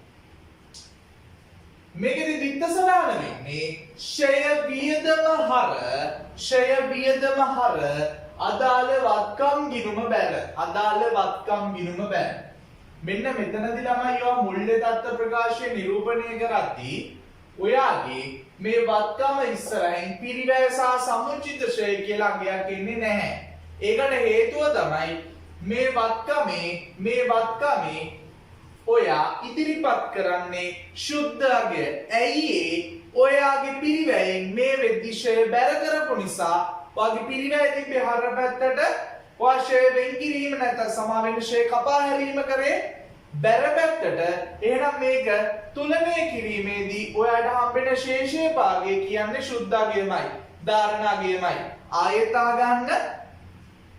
Speaker 1: මේකෙදි දික්ත සදාන වෙන්නේ ෂය වියදම හර අදාළ වත්කම් ගිණුම බැර. අදාළ වත්කම් ගිණුම බැර. මෙන්න මෙතනදී ළමයි ඒවා මුල්ලේ தත්ත්ව ප්‍රකාශය නිරූපණය කරද්දී ඔයාගේ මේ වත්කම ඉස්සරහින් පිරිවැය සහ සමුචිත ෂය කියලා අගයක් එන්නේ නැහැ. ඒකට හේතුව තමයි මේ වත්කමේ ඔයා ඉදිරිපත් කරන්නේ ශුද්ධ අගය. ඇයි ඔයාගේ පිරිවැයෙන් මේ වෙද්දි ෂය බැර කරපු නිසා ඔයාගේ පිරිවැය තිබ්බේ හර පැත්තට ඔයා ෂය වෙන් කිරීම නැත්නම් සමා වෙන ෂය කපා හැරීම කරේ බැර පැත්තට. එහෙනම් මේක තුලනය කිරීමේදී ඔයාට හම්බෙන ශේෂයේ භාගය කියන්නේ ශුද්ධ අගයමයි, ධාරණ අගයමයි. ආයතා ගන්න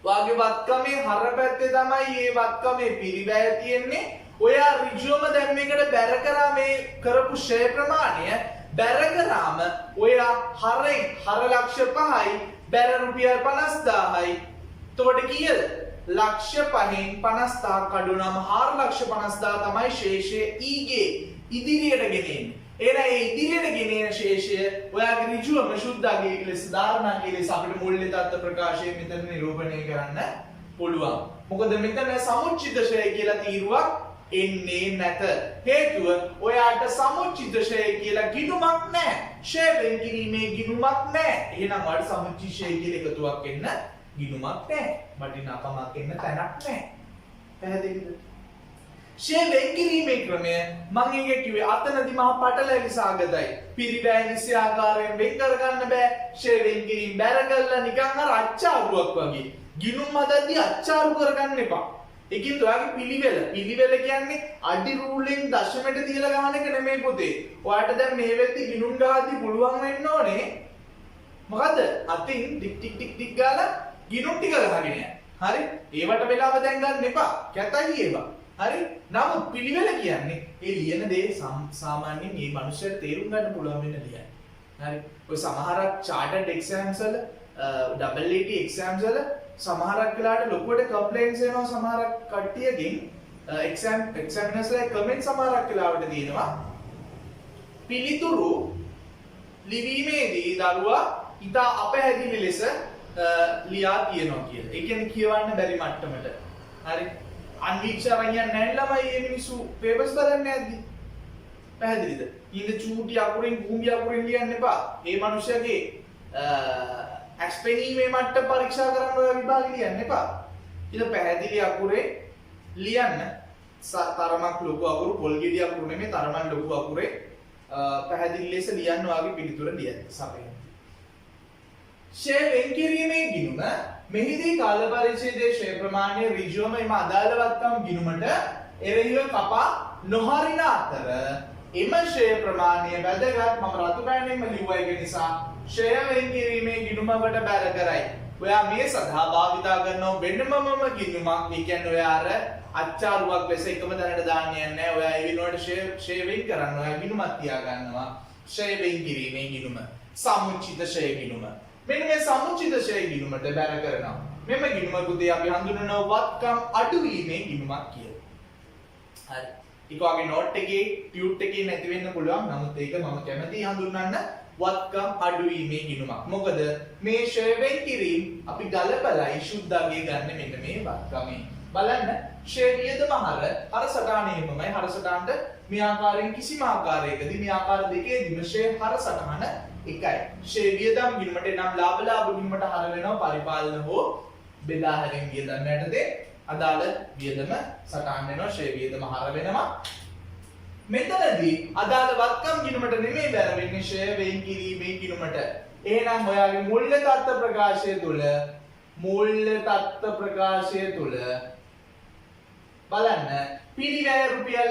Speaker 1: ඔයාගේ වත්කමේ හර පැත්තේ තමයි මේ වත්කමේ පිරිවැය තියෙන්නේ. ඔයා ඍජුවම දැන් මේකට බැර කරා මේ කරපු ෂය ප්‍රමාණය බැර කරාම ඔයා හරෙන් හර ලක්ෂ 5යි බැර රුපියල් 50000යි. එතකොට කීයද? ලක්ෂ 5න් 50000ක් අඩුනම 4,50,000 තමයි ශේෂය ඊගේ ඉදිරියට ගෙනෙන්නේ. එහෙනම් ඒ ඉදිරියට ගෙනෙන ශේෂය ඔයාගේ ඍජුවම ශුද්ධ අගයේ ලෙස ධාරණ අගයේ ලෙස අපිට මුල්ලේ தත්ත්ව ප්‍රකාශය මෙතන නිරූපණය කරන්න පුළුවන්. මොකද මෙතන සමුච්චිත ෂය කියලා තීරුවක් එන්නේ නැත. හේතුව ඔයාට සමුච්චිත ෂය කියලා ගිණුමක් නැහැ. ෂය වෙන් කිරීමේ ගිණුමක් නැහැ. එහෙනම් ඔයාට සමුච්චිත ෂය කියලා එකතුවක් එන්න ගිණුමක් නැහැ. වටිනාකමක් එන්න තැනක් නැහැ. පැහැදිලිද? ෂය වෙන් කිරීමේ ක්‍රමය මම ඊයේ කිව්වේ අතනදී මහා පටලැවිලි සාගතයි. පිරිවැය නිසි ආකාරයෙන් වෙන් කරගන්න බෑ. ෂය වෙන් කිරීම බැර කරලා නිකන් අර අච්චාරුවක් වගේ. ගිණුම් හදද්දී අච්චාරු කරගන්න එපා. ඒකින් ඔයාගේ පිළිවෙල කියන්නේ අඩි රූලෙන් දශමයට තියලා ගහන එක නෙමෙයි පුතේ. ඔයාට දැන් මේ වෙද්දි ගිණුම් ගහද්දී පුළුවන් වෙන්න ඕනේ මොකද්ද? අතින් ටික් ටික් ටික් ටික් ගාලා ගිණුම් ටික ගහගෙන යන්න. හරි? ඒවට වෙලාව දැන් ගන්න එපා. කැතයි ඒවා. හරි? නමුත් පිළිවෙල කියන්නේ ඒ ලියන දේ සාමාන්‍යයෙන් මේ මනුස්සයට තේරුම් ගන්න පුළුවන් වෙන්න ලියන්න. හරි? ඔය සමහරක් chartered exams වල double AT exams වල සමහරක් වෙලාවට ලොකුවට කම්ප්ලේන්ට්ස් එනවා සමහරක් කට්ටියකින් examiners ලා කමෙන්ට් සමහරක් වෙලාවට දිනනවා පිළිතුරු ලිවීමේදී දරුවා ඉතා අපහැදිලි ලෙස ලියා තියෙනවා කියලා. ඒ කියන්නේ කියවන්න බැරි මට්ටමට. හරි? අන්වීක්ෂණය නැහැ ළමයි මේ මිනිස්සු පේපර්ස් බලන්නේ නැද්දි? පැහැදිලිද? ඊඳ චූටි අකුරින් භූමි අකුරින් ලියන්න එපා. මේ මිනිස්සගේ ඇක්ස්පෙනීමේ මට්ටම පරීක්ෂා කරන්න ඔය විභාගෙ ලියන්න එපා. ඊට පැහැදිලි අකුරේ ලියන්න තරමක් ලොකු අකුරු පොල් ගෙඩි අකුරු නෙමෙයි තරමක් ලොකු අකුරේ පැහැදිලි ලෙස ලියන්න වාගේ පිළිතුර ලියන්න සපයන්න. ෂය වෙන් කිරීමේ ගිණුම මෙහිදී කාල පරිච්ඡේදයේ ෂය ප්‍රමාණය ඍජුවම එම අදාළවත්කම් ගිණුමට එරෙහිව කපා නොහරින අතර එම ෂය ප්‍රමාණය වැදගත් මම රතු පෑනෙන්ම ලිව්වා ඒක නිසා ෂය වෙන් කිරීමේ ගිණුමකට බැර කරයි. ඔයා මේ සඳහා භාවිතා කරන වෙනමම ගිණුමක්. ඒ කියන්නේ ඔයා අර අච්චාරුවක් ලෙස එකම තැනට දාන්න යන්නේ නැහැ. ඔයා ඒ වෙනුවට ෂය වෙන් කරන්න ඔයා ගිණුමක් තියා ගන්නවා. ෂය වෙන් කිරීමේ ගිණුම. සමුචිත ෂය ගිණුම. මෙන්න මේ සමුචිත ෂය ගිණුමට බැර කරනවා. මෙම ගිණුම පුතේ අපි හඳුන්වනවා වත්කම් අඩුවීමේ ගිණුමක් කියලා. හරි. ඒක වගේ නෝට් එකේ ටියුට් එකේ නැති වෙන්න පුළුවන්. නමුත් ඒක මම කැමතියි හඳුන්වන්න වත්කම් අඩුවීමේ ගිණුමක්. මොකද මේ ෂය වෙන් කිරීම අපි ගලපලයි ශුද්ධාගය ගන්න මෙන්න මේ වත්කමේ. බලන්න ෂය වියදම හර සටහනේමයි හර සටහනට මේ ආකාරයෙන් කිසිම ආකාරයකදී මේ ආකාර දෙකේදීම ෂය හර සටහන එකයි. ෂය වියදම් ගිණුමට නම් ලාභ ගිණුමට හර වෙනවා පරිපාලන හෝ බෙදා හැරීම් වියදම් යටතේ අදාළ වියදම සටහන් වෙනවා ෂය වියදම හර වෙනවා. මෙතනදී අදාළ වත්කම් ගිණුමට නෙමෙයි බැර වෙන්නේ ෂය වෙන් කිරීමේ ගිණුමට. එහෙනම් ඔයාගේ මුල්‍ය තත්ත්ව ප්‍රකාශය තුල බලන්න පිරිවැය රුපියල්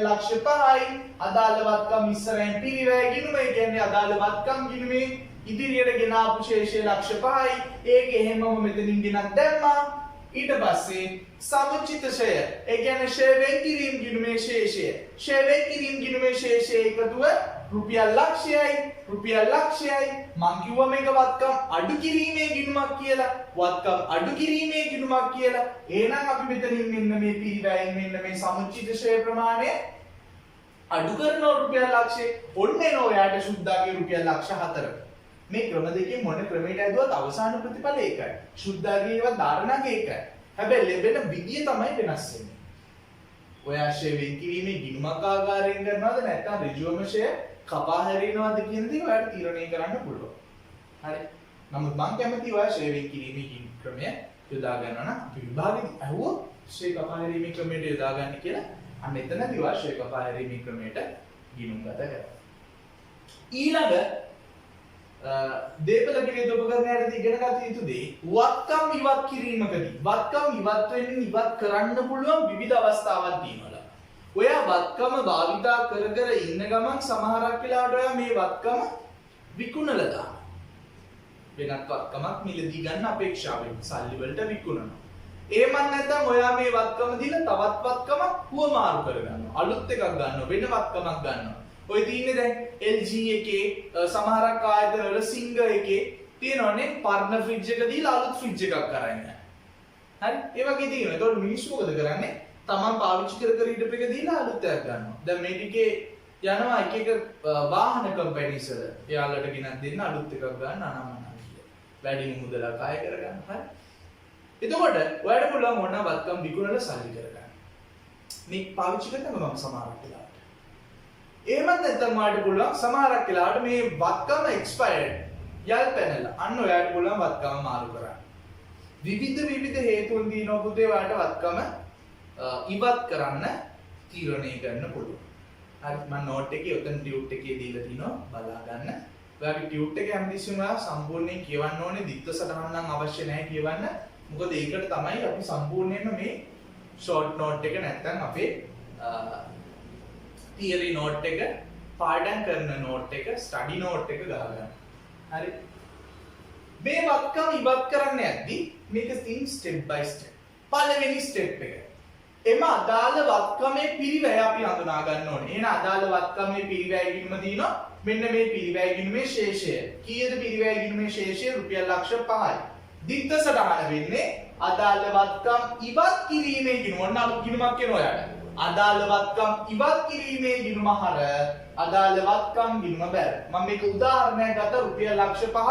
Speaker 1: ලක්ෂ 5යි අදාළ වත්කම් ඉස්සරහින් පිරිවැය ගිණුම කියන්නේ අදාළ වත්කම් ගිණුමේ ඉදිරියට ගෙන ආපු ශේෂය ලක්ෂ 5යි ඒක එහෙමම මෙතනින් ගෙනත් දැම්මා ඊට පස්සේ සමුචිත ෂය ඒ කියන්නේ ෂය වෙන් කිරීම ගිණුමේ ශේෂය ෂය වෙන් කිරීම ගිණුමේ ශේෂයේ එකතුව රුපියල් ලක්ෂයයි මං කිව්වා මේක වත්කම් අඩු කිරීමේ ගිණුමක් කියලා වත්කම් අඩු කිරීමේ ගිණුමක් කියලා එහෙනම් අපි මෙතනින් මෙන්න මේ පිරිවැයෙන් මෙන්න මේ සමුචිත ෂය ප්‍රමාණය අඩු කරනවා රුපියල් ලක්ෂය ඔන්න එනවා ඔයාට සුද්දාගේ රුපියල් ලක්ෂ 4 මේ ක්‍රම දෙකෙන් මොන ක්‍රමයකට ඇදුවත් අවසාන ප්‍රතිඵල ඒකයි. සුද්ධාගේ ඒවා ධාරණක ඒකයි. හැබැයි ලැබෙන විදිය තමයි වෙනස් වෙන්නේ. ඔයා ෂේ වෙන් කිරීමේ ගිණුමක් ආකාරයෙන් කරනවද නැත්නම් ඍජුවම ෂේ කපා හැරිනවද කියන දේ ඔයාට තීරණය කරන්න පුළුවන්. හරි. නමුත් මම කැමති ඔයා ෂේ වෙන් කිරීමේ ගිණුම ක්‍රමය යොදා ගන්නවා නම් අපි විභාගෙදී අහුවොත් ෂේ කපා හැරීමේ ක්‍රමයට යොදා ගන්න කියලා අන්න එතනදී ඔයා ෂේ කපා හැරීමේ ක්‍රමයට ගිණුම් ගත කරනවා. ඊළඟ දේපල පිළිවෙත උපකරණයටදී ඉගෙන ගත යුතු දේ වත්කම් ඉවත් කිරීමකදී වත්කම් ඉවත් වෙන්න ඉවත් කරන්න පුළුවන් විවිධ අවස්ථාවන් තියෙනවා. ඔයා වත්කම භාවිතා කර කර ඉන්න ගමන් සමහරක් වෙලාවට ඔයා මේ වත්කම විකුණලා දානවා. වෙනත් වත්කමක් මිලදී ගන්න අපේක්ෂාවෙන් සල්ලි වලට විකුණනවා. එහෙම නැත්නම් ඔයා මේ වත්කම දීලා තවත් වත්කමක් හුවමාරු කරගන්නවා. අලුත් එකක් ගන්නවා වෙන වත්කමක් ගන්නවා. ඔය තියෙන්නේ දැන් LG එකේ සමහරක් ආයතන වල සිංග එකේ තියෙනවනේ පරණ ෆ්‍රිජ් එක දීලා අලුත් ෆ්‍රිජ් එකක් කරන් යනවා. හරි? ඒ වගේ තියෙනවා. ඒතකොට මිනිස්සු මොකද කරන්නේ? Taman පාවිච්චි කර කර ඉඳපු එක දීලා අලුත් එකක් ගන්නවා. දැන් මේ ටිකේ යනවා එක එක වාහන කම්පැනිස් වල. එයාලට ගෙනත් දෙන්න අලුත් එකක් ගන්න අනම්මනම් කියලා. වැඩි මුදලක් ආය කරගන්න. හරි? එතකොට ඔයාලට පුළුවන් ඕන වත්කම් විකුණලා සල්ලි කරගන්න. මේ පාවිච්චි කරනකම මම සමහරක් වෙලාවට එහෙමත් නැත්නම් ඔයාලට පුළුවන් සමහරක් වෙලාවට මේ වත්කම එක්ස්පයර්ඩ් යල් පැනල අන්න ඔයාලට පුළුවන් වත්කම මාරු කරන්න. විවිධ හේතුන් දිනන පුතේ ඔයාලට වත්කම ඉවත් කරන්න තීරණය කරන්න පුළුවන්. හරි මම නෝට් එකේ උතන ටියුට් එකේ දීලා තිනවා බලා ගන්න. ඔයාගේ ටියුට් එක හැමතිස්සෙම ඔයා සම්පූර්ණයෙන් කියවන්න ඕනේ. දිත්ත සටහන් නම් අවශ්‍ය නැහැ කියවන්න. මොකද ඒකට තමයි අපි සම්පූර්ණයෙන්ම මේ ෂෝට් නෝට් එක නැත්නම් අපේ තියරි නෝට් එක පාඩම් කරන නෝට් එක ස්ටඩි නෝට් එක ගහගන්න. හරි. මේ වත්කම් ඉවත් කරන්න යද්දී මේක තින් ස්ටෙප් බයි ස්ටෙප්. පළවෙනි ස්ටෙප් එක. එම අදාළ වත්කමේ පිරිවැය අපි හඳුනා ගන්න ඕනේ. එහෙනම් අදාළ වත්කමේ පිරිවැය ගිණුම දිනවා. මෙන්න මේ පිරිවැය ගිණුමේ ශේෂය. කීයද පිරිවැය ගිණුමේ ශේෂය? රුපියල් ලක්ෂ 5යි. දිත්ත සටහන වෙන්නේ අදාළ වත්කම් ඉවත් කිරීමේ ගිණුම. ඔන්න අලුත් ගිණුමක් එනවා ඔයාලට. අදාළ වත්කම් ඉවත් කිරීමේ ගිණුම හර අදාළ වත්කම් ගිණුම බැර. මම මේක උදාහරණයක් ගත්ත රුපියල් ලක්ෂ 5ක්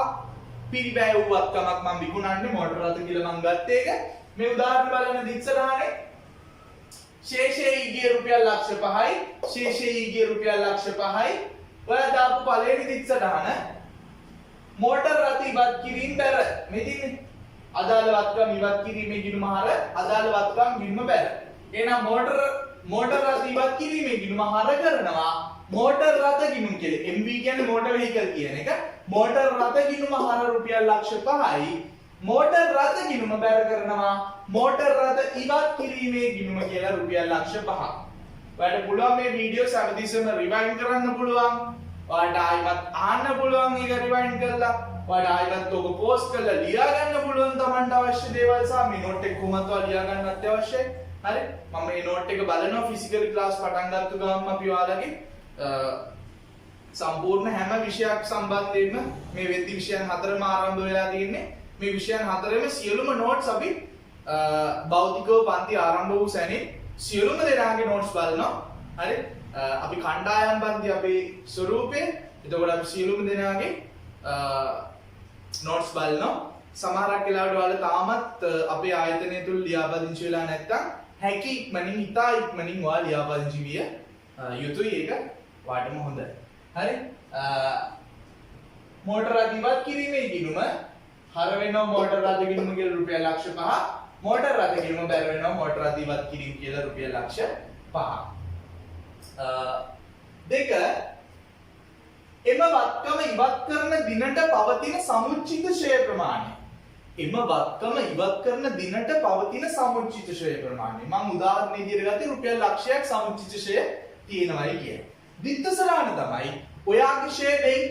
Speaker 1: පිරිවැය වූ වත්කමක් මම විකුණන්නේ මොටර රථ කියලා මම ගත්තේ ඒක. මේ උදාහරණ බලන දිත්සරහනේ ශේෂයේ ඊගේ රුපියල් ලක්ෂ 5යි ශේෂයේ ඊගේ රුපියල් ලක්ෂ 5යි ඔයා දාපු පළවෙනි දිත්සරහන මොටර රථ ඉවත් කිරීම බැර. මේ තින්නේ අදාළ වත්කම් ඉවත් කිරීමේ ගිණුම හර අදාළ වත්කම් ගිණුම බැර. එහෙනම් මොටර රථ ඉවත් කිරීමේ ගිණුම හර කරනවා මොටර රථ ගිණුම කියලා. MV කියන්නේ මොටර් වෙහිකල් කියන එක. මොටර රථ ගිණුම හර රුපියල් ලක්ෂ 5යි මොටර් රථ ගිණුම බැර කරනවා මොටර් රථ ඉවත් කිරීමේ ගිණුම කියලා රුපියල් ලක්ෂ 5ක්. ඔයාලට පුළුවන් මේ වීඩියෝස් හැමතිස්සෙම රිවයින්ඩ් කරන්න පුළුවන්. ඔයාලට ආයෙත් අහන්න පුළුවන් ඒක රිවයින්ඩ් කරලා. ඔයාලට ආයෙත් ඔක පෝස්ට් කරලා ලියා ගන්න පුළුවන් Tamanට අවශ්‍ය දේවල් සහ මේ නෝට් එක කොහොමද ලියා ගන්න අත්‍යවශ්‍යයි. හරි මම මේ නෝට් එක බලනවා ෆිසිකල් ක්ලාස් පටන් ගත්ත ගමන් අපි ඔයාලගේ සම්පූර්ණ හැම විෂයක් සම්බන්ධයෙන්ම මේ වෙද්දි විෂයන් 4ම ආරම්භ වෙලා තියෙන්නේ. මේ විෂයන් 4ෙම සියලුම නෝට්ස් අපි භෞතිකව පන්ති ආරම්භ වූ සැනින් සියලුම දෙනාගේ නෝට්ස් බලනවා. හරි අපි කණ්ඩායම් පන්ති අපේ ස්වරූපේ එතකොට අපි සියලුම දෙනාගේ නෝට්ස් බලනවා. සමහරක් වෙලාවට ඔයාලා තාමත් අපේ ආයතනය තුල ලියාපදිංචි වෙලා නැත්නම් හැකි ඉක්මනින් ඉතා ඉක්මනින් ඔයාලා ලියාපදිංචි විය යුතුයි. ඒක වාටම හොඳයි. හරි මොටර රථ ඉවත් කිරීමේ ගිණුම හර වෙනවා මොටර රථ ගිණුම කියලා රුපියල් ලක්ෂ 5ක්. මොටර රථ ගිණුම බැර වෙනවා මොටර රථ ඉවත් කිරීම කියලා රුපියල් ලක්ෂ 5ක්. දෙක එම වත්කම ඉවත් කරන දිනට පවතින සමුච්චිත ෂය ප්‍රමාණය. එම වත්කම ඉවත් කරන දිනට පවතින සමුච්චිත ෂය ප්‍රමාණය. මම උදාහරණ විදිහට ගත්තේ රුපියල් ලක්ෂයක් සමුච්චිත ෂය තියෙනවායි කියන්නේ. දිත්තසරාණ තමයි ඔයාගේ ෂය වෙන්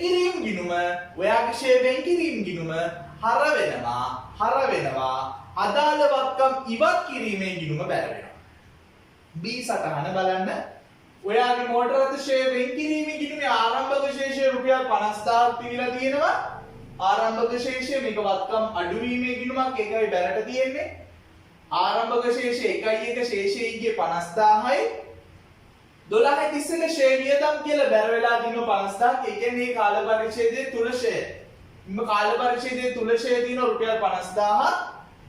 Speaker 1: කිරීම ගිණුම හර වෙනවා අදාළ වත්කම් ඉවත් කිරීමේ ගිණුම බැර වෙනවා. B සටහන බලන්න. ඔයාගේ මෝටර අතිශය වෙන් කිරීමේ ගිණුමේ ආරම්භක ශේෂය රුපියල් 50000ක් පිළිලා තියෙනවා. ආරම්භක ශේෂය මේක වත්කම් අඩුවීමේ ගිණුමක් ඒකයි බැලට තියෙන්නේ. ආරම්භක ශේෂය 1.1 ශේෂයේ ඉන්නේ 50000යි. 12.31 ෂේ වියදම් කියලා බැර වෙලා දිනන 50000ක්. ඒ කියන්නේ මේ කාල පරිච්ඡේදයේ තුල ෂේ. මේ කාල පරිච්ඡේදයේ තුල ෂේ දින රුපියල් 50000ක්.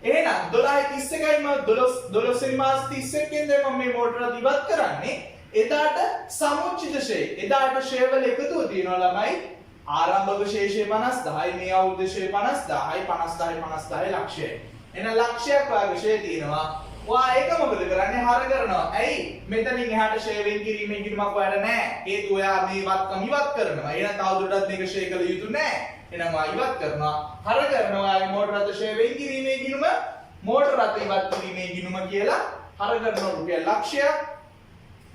Speaker 1: එහෙනම් 12.31යි මම 12 වෙනි මාස 31 වෙනිදා මම මේ මෝටර ඉවත් කරන්නේ. එදාට සමුච්චිත ෂේ. එදාට ෂේ වල එකතුව තියෙනවා ළමයි. ආරම්භක ශේෂය 50000යි මේ අවුරුද්දේ ෂේ 50000යි 50000යි ලක්ෂයයි. එහෙනම් ලක්ෂයක් වාගේ ෂේ තියෙනවා. ඔයා ඒක මොකද කරන්නේ? හර කරනවා. ඇයි? මෙතනින් එහාට ෂේ වෙන් කිරීමේ ගිණුමක් ඔයාලට නැහැ. හේතුව ඔයා මේ වත්කම් ඉවත් කරනවා. එහෙනම් තවදුරටත් මේක ෂේ කළ යුතු නැහැ. එහෙනම් ඔයා ඉවත් කරනවා. හර කරනවා. ඔයාගේ මෝටර රථ ෂේ වෙන් කිරීමේ ගිණුම මෝටර රථ ඉවත් කිරීමේ ගිණුම කියලා හර කරනවා රුපියල් ලක්ෂයක්.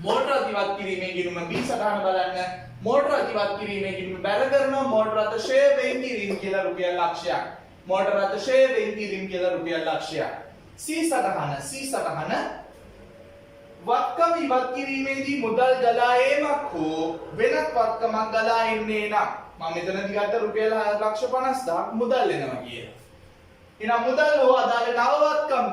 Speaker 1: මෝටර රථ ඉවත් කිරීමේ ගිණුම B සටහන බලන්න. මෝටර රථ ඉවත් කිරීමේ ගිණුම බැර කරනවා මෝටර රථ ෂේ වෙන් කිරීම කියලා රුපියල් ලක්ෂයක්. මෝටර රථ ෂේ වෙන් කිරීම කියලා රුපියල් ලක්ෂයක්. C සටහන වත්කම් ඉවත් කිරීමේදී මුදල් ගලා ඒමක් හෝ වෙනත් වත්කමක් ගලා එන්නේ නම් මම මෙතනදී ගත්ත රුපියල් 1,50,000ක් මුදල් එනවා කියලා. එහෙනම් මුදල් හෝ අදාළ නව වත්කම්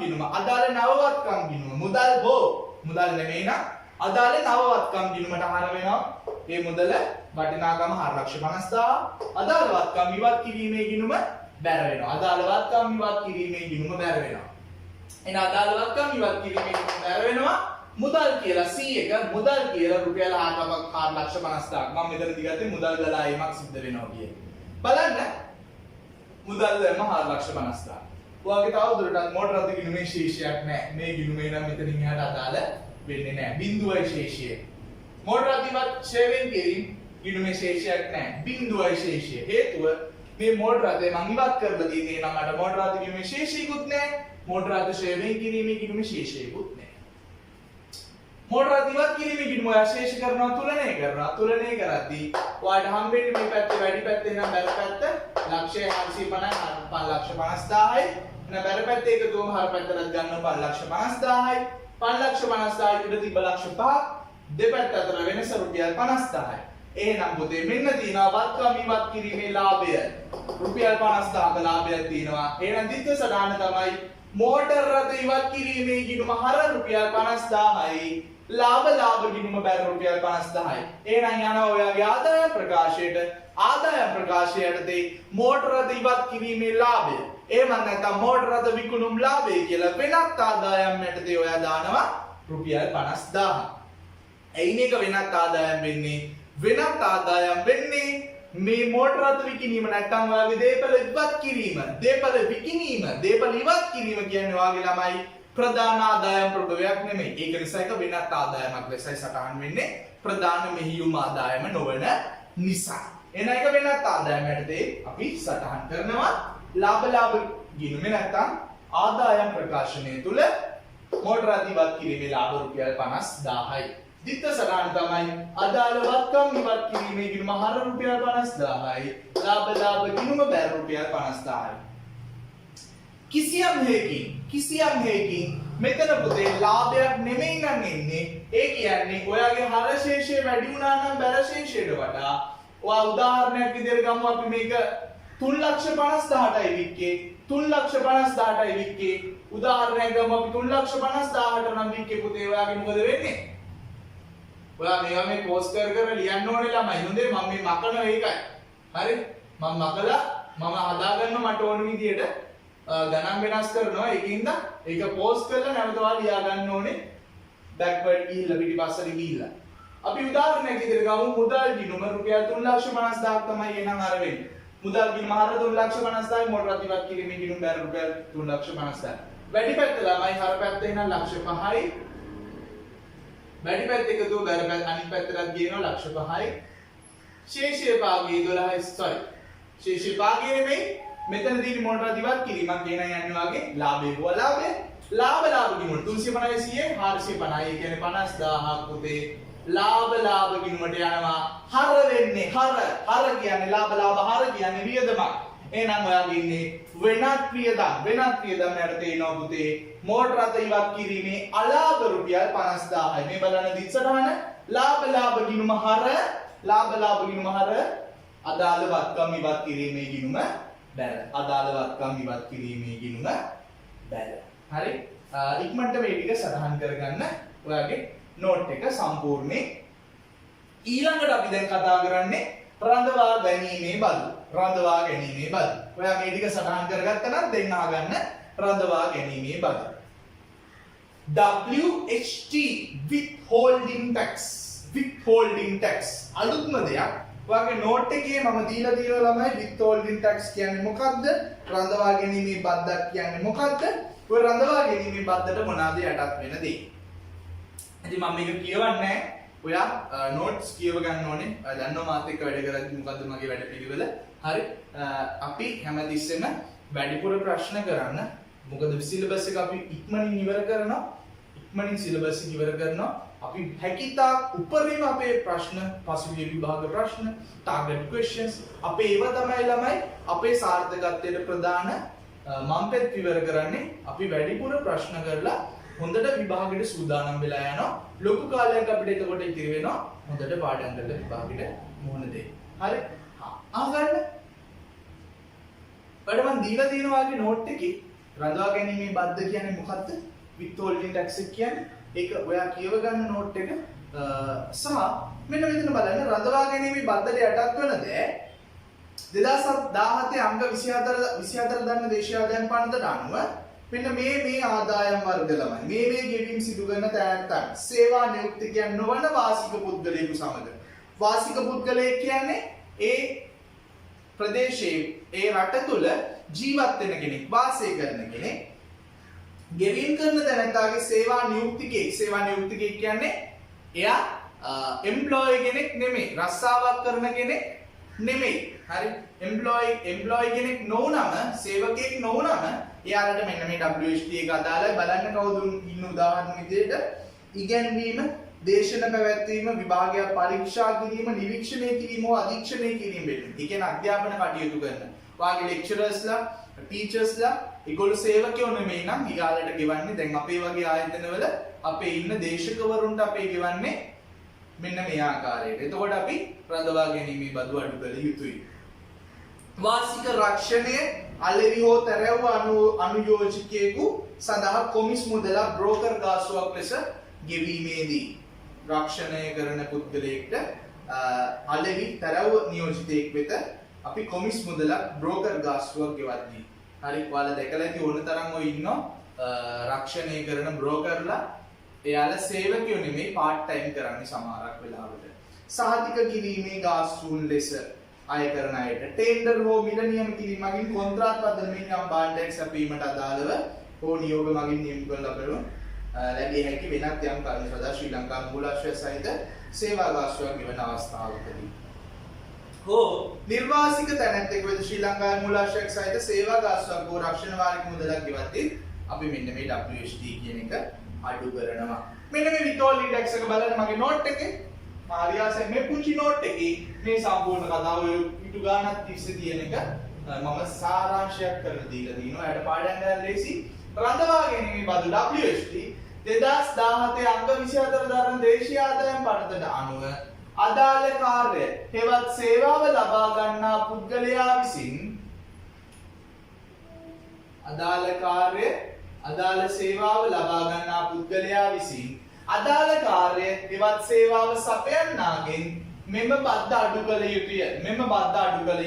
Speaker 1: ගිණුම මුදල් හෝ මුදල් නෙමෙයි නම් අදාළ නව වත්කම් ගිණුමට හර වෙනවා. මේ මුදල වටිනාකම 4,50,000. අදාළ වත්කම් ඉවත් කිරීමේ ගිණුම බැර වෙනවා. අදාළ වත්කම් ඉවත් කිරීමේ ගිණුම බැර වෙනවා. එන අදාළ වත්කම් ඉවත් කිරීමේ ගිණුම බැර වෙනවා. මුදල් කියලා C එක මුදල් කියලා රුපියල් 4,50,000ක් මම මෙතනදී ගත්තේ මුදල් ගලා ඒමක් සිද්ධ වෙනවා කියන්නේ. බලන්න මුදල් දැම්ම 4,50,000. ඔයාගේ තව දුරටත් මෝටර රථ ගිණුමේ ශේෂයක් නැහැ. මේ ගිණුමේ නම් මෙතනින් එහාට අදාළ වෙන්නේ නැහැ. බිඳුවයි ශේෂය. මෝටර රථ ඉවත් ෂේ වෙන් කිරීම ගිණුමේ ශේෂයක් නැහැ. බිඳුවයි ශේෂය. හේතුව මේ මෝටර රථය මම ඉවත් කරලා තියෙන්නේ නම් මට මෝටර රථ ගිණුමේ ශේෂිකුත් නැහැ. මෝටර රථ ෂේ වෙන් කිරීමේ ගිණුමේ ශේෂිකුත් නැහැ. මෝටර රථ ඉවත් කිරීමේ ගිණුම ඔයා ශේෂ කරනවා තුලනය කරද්දී ඔයාට හම්බෙන්නේ මේ පැත්තේ වැඩි පැත්තේ නම් බැල පැත්ත ලක්ෂය 450යි 5,50,000යි. එන බැල පැත්තේ එකතුවම හර පැත්තට ගන්නවා 5,50,000යි. 5,50,000යි උඩ තිබ්බ ලක්ෂ 5ක් දෙපැත්ත අතර වෙනස රුපියල් 50,000යි. එහෙනම් පුතේ මෙන්න තියෙනවා වත්කම් ඉවත් කිරීමේ ලාභය. රුපියල් 50,000ක ලාභයක් තියෙනවා. එහෙනම් द्वितीय සටහන තමයි මෝටර රථ ඉවත් කිරීමේ ගිණුම හර රුපියල් 50,000යි. ලාභ ගිණුම බැර රුපියල් 50,000යි. එහෙනම් යනවා ඔයාගේ ආදායම් ප්‍රකාශයටදී මෝටර රථ ඉවත් කිරීමේ ලාභය. එහෙම නැත්නම් මෝටර රථ විකුණුම් ලාභය කියලා වෙනත් ආදායම් යටදී ඔයා දානවා රුපියල් 50,000. එයින් එක වෙනත් ආදායම් වෙන්නේ මේ මෝටර රථ විකිණීම නැත්නම් ඔයාගේ දේපල ඉවත් කිරීම, දේපල ඉවත් කිරීම කියන්නේ ඔයාගේ ළමයි ප්‍රධාන ආදායම් ප්‍රභවයක් නෙමෙයි. ඒක නිසා එක වෙනත් ආදායමක් ලෙසයි සටහන් වෙන්නේ. ප්‍රධාන මෙහියුම් ආදායම නොවන නිසා. එන එක වෙනත් ආදායම යටතේ අපි සටහන් කරනවා. ලාභ ගිණුමේ නැත්නම් ආදායම් ප්‍රකාශනය තුල මෝටර රථ ඉවත් කිරීමේ ලාභ රුපියල් 50,000යි. द्वितीय සටහන තමයි අදාළ වත්කම් ඉවත් කිරීමේ ගිණුම හර රුපියල් 50,000යි. ලාභ ගිණුම බැර රුපියල් 50,000යි. කිසියම් හේකින් මෙතන පුතේ ලාභයක් නෙමෙයි නම් එන්නේ. ඒ කියන්නේ ඔයාගේ හර ශේෂය වැඩි වුණා නම් බැර ශේෂයට වඩා ඔයා උදාහරණයක් විදිහට ගමු අපි මේක 3,50,000ටයි වික්කේ 3,50,000ටයි වික්කේ උදාහරණයක් ගමු අපි 3,50,000ට නම් වික්කේ පුතේ ඔයාගේ මොකද වෙන්නේ? ඔයා මේවා මේ පෝස්ට් කර ලියන්න ඕනේ ළමයි. හොඳේ මම මේ මකන ඒකයි. හරි? මම මකලා මම හදාගන්න මට ඕන විදියට ගණන් වෙනස් කරනවා. ඒකින්ද ඒක පෝස්ට් කරලා නැවත ඔයා ලියා ගන්න ඕනේ. බෑක්වර්ඩ් ගිහිල්ලා පිටිපස්සට ගිහිල්ලා. අපි උදාහරණයක් විදිහට ගමු මුදල් ගිණුම රුපියල් 3,50,000ක් තමයි එහෙනම් අර වෙන්නේ. මුදල් ගිණුම හර 3,50,000යි මෝටර රථ ඉවත් කිරීමේ ගිණුම බැර රුපියල් 3,50,000. වැඩි පැත්ත ළමයි හර පැත්ත එහෙනම් ලක්ෂ 5යි. වැඩි පැත්ත එකතු බැර පැත්ත අනිත් පැත්තටත් ගියනවා ලක්ෂ 5යි. ශේෂයේ භාගයේ 12යි ශේෂයේ භාගයේ නෙමෙයි මෙතනදී මෝටර රථ ඉවත් කිරීමක් ගෙන යන්නේ වාගේ ලාභේ හො ලාභ ගිණුම 350 450 ඒ කියන්නේ 50,000ක් පුතේ ලාභ ගිණුමට යනවා. හර වෙන්නේ හර කියන්නේ ලාභ හර කියන්නේ වියදමක්. එහෙනම් ඔයාගේ ඉන්නේ වෙනත් වියදම් යටතේ ඉනවා පුතේ. මෝටර රථ ඉවත් කිරීමේ අලාභ රුපියල් 50000යි. මේ බලන්න දිස්සටහන ලාභ ගිණුම හර අදාළ වත්කම් ඉවත් කිරීමේ ගිණුම බැල. හරි? ඉක්මනට මේ ටික සටහන් කරගන්න ඔයාගේ නෝට් එක සම්පූර්ණේ. ඊළඟට අපි දැන් කතා කරන්නේ රඳවා ගැනීමේ බදු. ඔයා මේ ටික සටහන් කරගත්තා නම් දෙන්න අහගන්න රඳවා ගැනීමේ බදු. WHT withholding tax අලුත්ම දෙයක්. ඔයාගේ නෝට් එකේ මම දීලා තියෙනවා ළමයි withholding tax කියන්නේ මොකක්ද? රඳවා ගැනීමේ බද්දක් කියන්නේ මොකක්ද? ඔය රඳවා ගැනීමේ බද්දට මොනවාද යටත් වෙන දේ? ඉතින් මම මේක කියවන්නේ ඔයා නෝට්ස් කියව ගන්න ඕනේ. ඔයා දන්නවා මාත් එක්ක වැඩ කරද්දි මොකද්ද මගේ වැඩ පිළිවෙල. හරි. අපි හැමතිස්සෙම වැඩිපුර ප්‍රශ්න කරන්න. මොකද සිලබස් එක අපි ඉක්මනින් ඉවර කරනවා. අපි හැකියතාක් උපරිම අපේ ප්‍රශ්න, පසුගිය විභාග ප්‍රශ්න, ටාගට් ක්වෙස්චන්ස් අපේ ඒවා තමයි ළමයි අපේ සාර්ථකත්වයට ප්‍රධාන මම්පෙත් ඉවර කරන්නේ. අපි වැඩිපුර ප්‍රශ්න කරලා හොඳට විභාගෙට සූදානම් වෙලා යනවා. ලොකු කාලයක් අපිට එතකොට ඉතිරි වෙනවා හොඳට පාඩම් කරලා විභාගෙට මුහුණ දෙන්න. හරි? අහගන්න. ඔයාලට මම දීලා තියෙනවා වගේ නෝට් එකේ රඳවා ගැනීමේ බද්ද කියන්නේ මොකක්ද? withholding tax කියන්නේ ඒක ඔයා කියව ගන්න නෝට් එක සහ මෙන්න මෙතන බලන්න රඳවා ගැනීමේ බද්දට යටත් වෙන දේ 2017 අංග 24 දන්න දේශීය ආදායම් පනතට අනුව මෙන්න මේ ආදායම් වර්ග ළමයි මේ ගෙවීම් සිදු කරන තැනැත්තන් සේවා නියුක්තිකයන් නොවන වාසික පුද්ගලයෙකු සමග වාසික පුද්ගලයෙක් කියන්නේ ඒ ප්‍රදේශයේ ඒ රට තුල ජීවත් වෙන කෙනෙක් වාසය කරන කෙනෙක් ගෙවීම් කරන තැනැත්තාගේ සේවා නියුක්තිකයෙක් කියන්නේ එයා එම්ප්ලොයි කෙනෙක් නෙමෙයි රස්සාවක් කරන කෙනෙක් නෙමෙයි. හරි? එම්ප්ලොයි කෙනෙක් නොවුනම සේවකයෙක් නොවුනම එයාලට මෙන්න මේ WHT එක අදාළයි. බලන්න කවුද ඉන්න උදාහරණ විදිහට ඉගැන්වීම, දේශන පැවැත්වීම, විභාගයක් පරීක්ෂා කිරීම, නිරීක්ෂණය කිරීම හෝ අධීක්ෂණය කිරීම වෙන්නේ. ඒ කියන්නේ අධ්‍යාපන කටයුතු කරන. වාගේ ලෙක්චරර්ස්ලා, ටීචර්ස්ලා ඒගොල්ලෝ සේවකයෝ නෙමෙයි නම් ඊගාලට ගෙවන්නේ දැන් අපේ වගේ ආයතනවල අපේ ඉන්න දේශකවරුන්ට අපේ ගෙවන්නේ මෙන්න මේ ආකාරයට. එතකොට අපි රඳවා ගැනීමේ බදු අඩු කළ යුතුයි. වාසික රක්ෂණය අලෙවි හෝ තැරැව්ව අනුයෝජකයෙකු සඳහා කොමිස් මුදලක් බ්‍රෝකර් ගාස්තුවක් ලෙස ගෙවීමේදී රක්ෂණය කරන පුද්ගලයෙක්ට අලෙවි තැරැව්ව නියෝජිතයෙක් වෙත අපි කොමිස් මුදලක් බ්‍රෝකර් ගාස්තුවක් ගෙවද්දී. හරි? ඔයාලා දැකලා ඇති ඕන තරම් ඔය ඉන්නවා රක්ෂණය කරන බ්‍රෝකර්ලා. එයාලා සේවකයෝ නෙමෙයි පාර්ට් ටයිම් කරන්නේ සමහරක් වෙලාවට. සහතික කිරීමේ ගාස්තුන් ලෙස අය කරන අයට ටෙන්ඩර් හෝ මිල නියම කිරීම මගින් කොන්ත්‍රාත් පදනමින් යම් භාණ්ඩයක් සැපීමට අදාළව හෝ නියෝග මගින් නියම කළ ලබන ලැබිය හැකි වෙනත් යම් කරුණු සදා ශ්‍රී ලංකා මූලාශ්‍රය සහිත සේවා ගාස්තුවක් ගෙවන අවස්ථාවකදී හෝ නිර්වාසික තැනැත්තෙකු වෙත ශ්‍රී ලංකාවේ මූලාශ්‍රයක් සහිත සේවා ගාස්තුවක් හෝ රක්ෂණ වාරික මුදලක් ගෙවද්දී අපි මෙන්න මේ WHT කියන එක අඩු කරනවා. මෙන්න මේ withholding tax එක බලන්න මගේ නෝට් එකේ මාරියාසෙන් මේ පුංචි නෝට් එකේ මේ සම්පූර්ණ කතාව පිටු ගානක් තිස්සේ තියෙන එක මම සාරාංශයක් කරලා දීලා දිනවා. එයාට පාඩම් ගන්න ලේසි. රඳවා ගැනීමේ බදු WHT 2017 අංග 24 දරන දේශීය ආදායම් පනතට අනුව අදාළ කාර්ය හෙවත් සේවාව ලබා ගන්නා පුද්ගලයා විසින් අදාළ කාර්ය අදාළ සේවාව ලබා ගන්නා පුද්ගලයා විසින් අදාළ කාර්ය හෙවත් සේවාව සපයන්නාගෙන් මෙම බද්ද අඩු කළ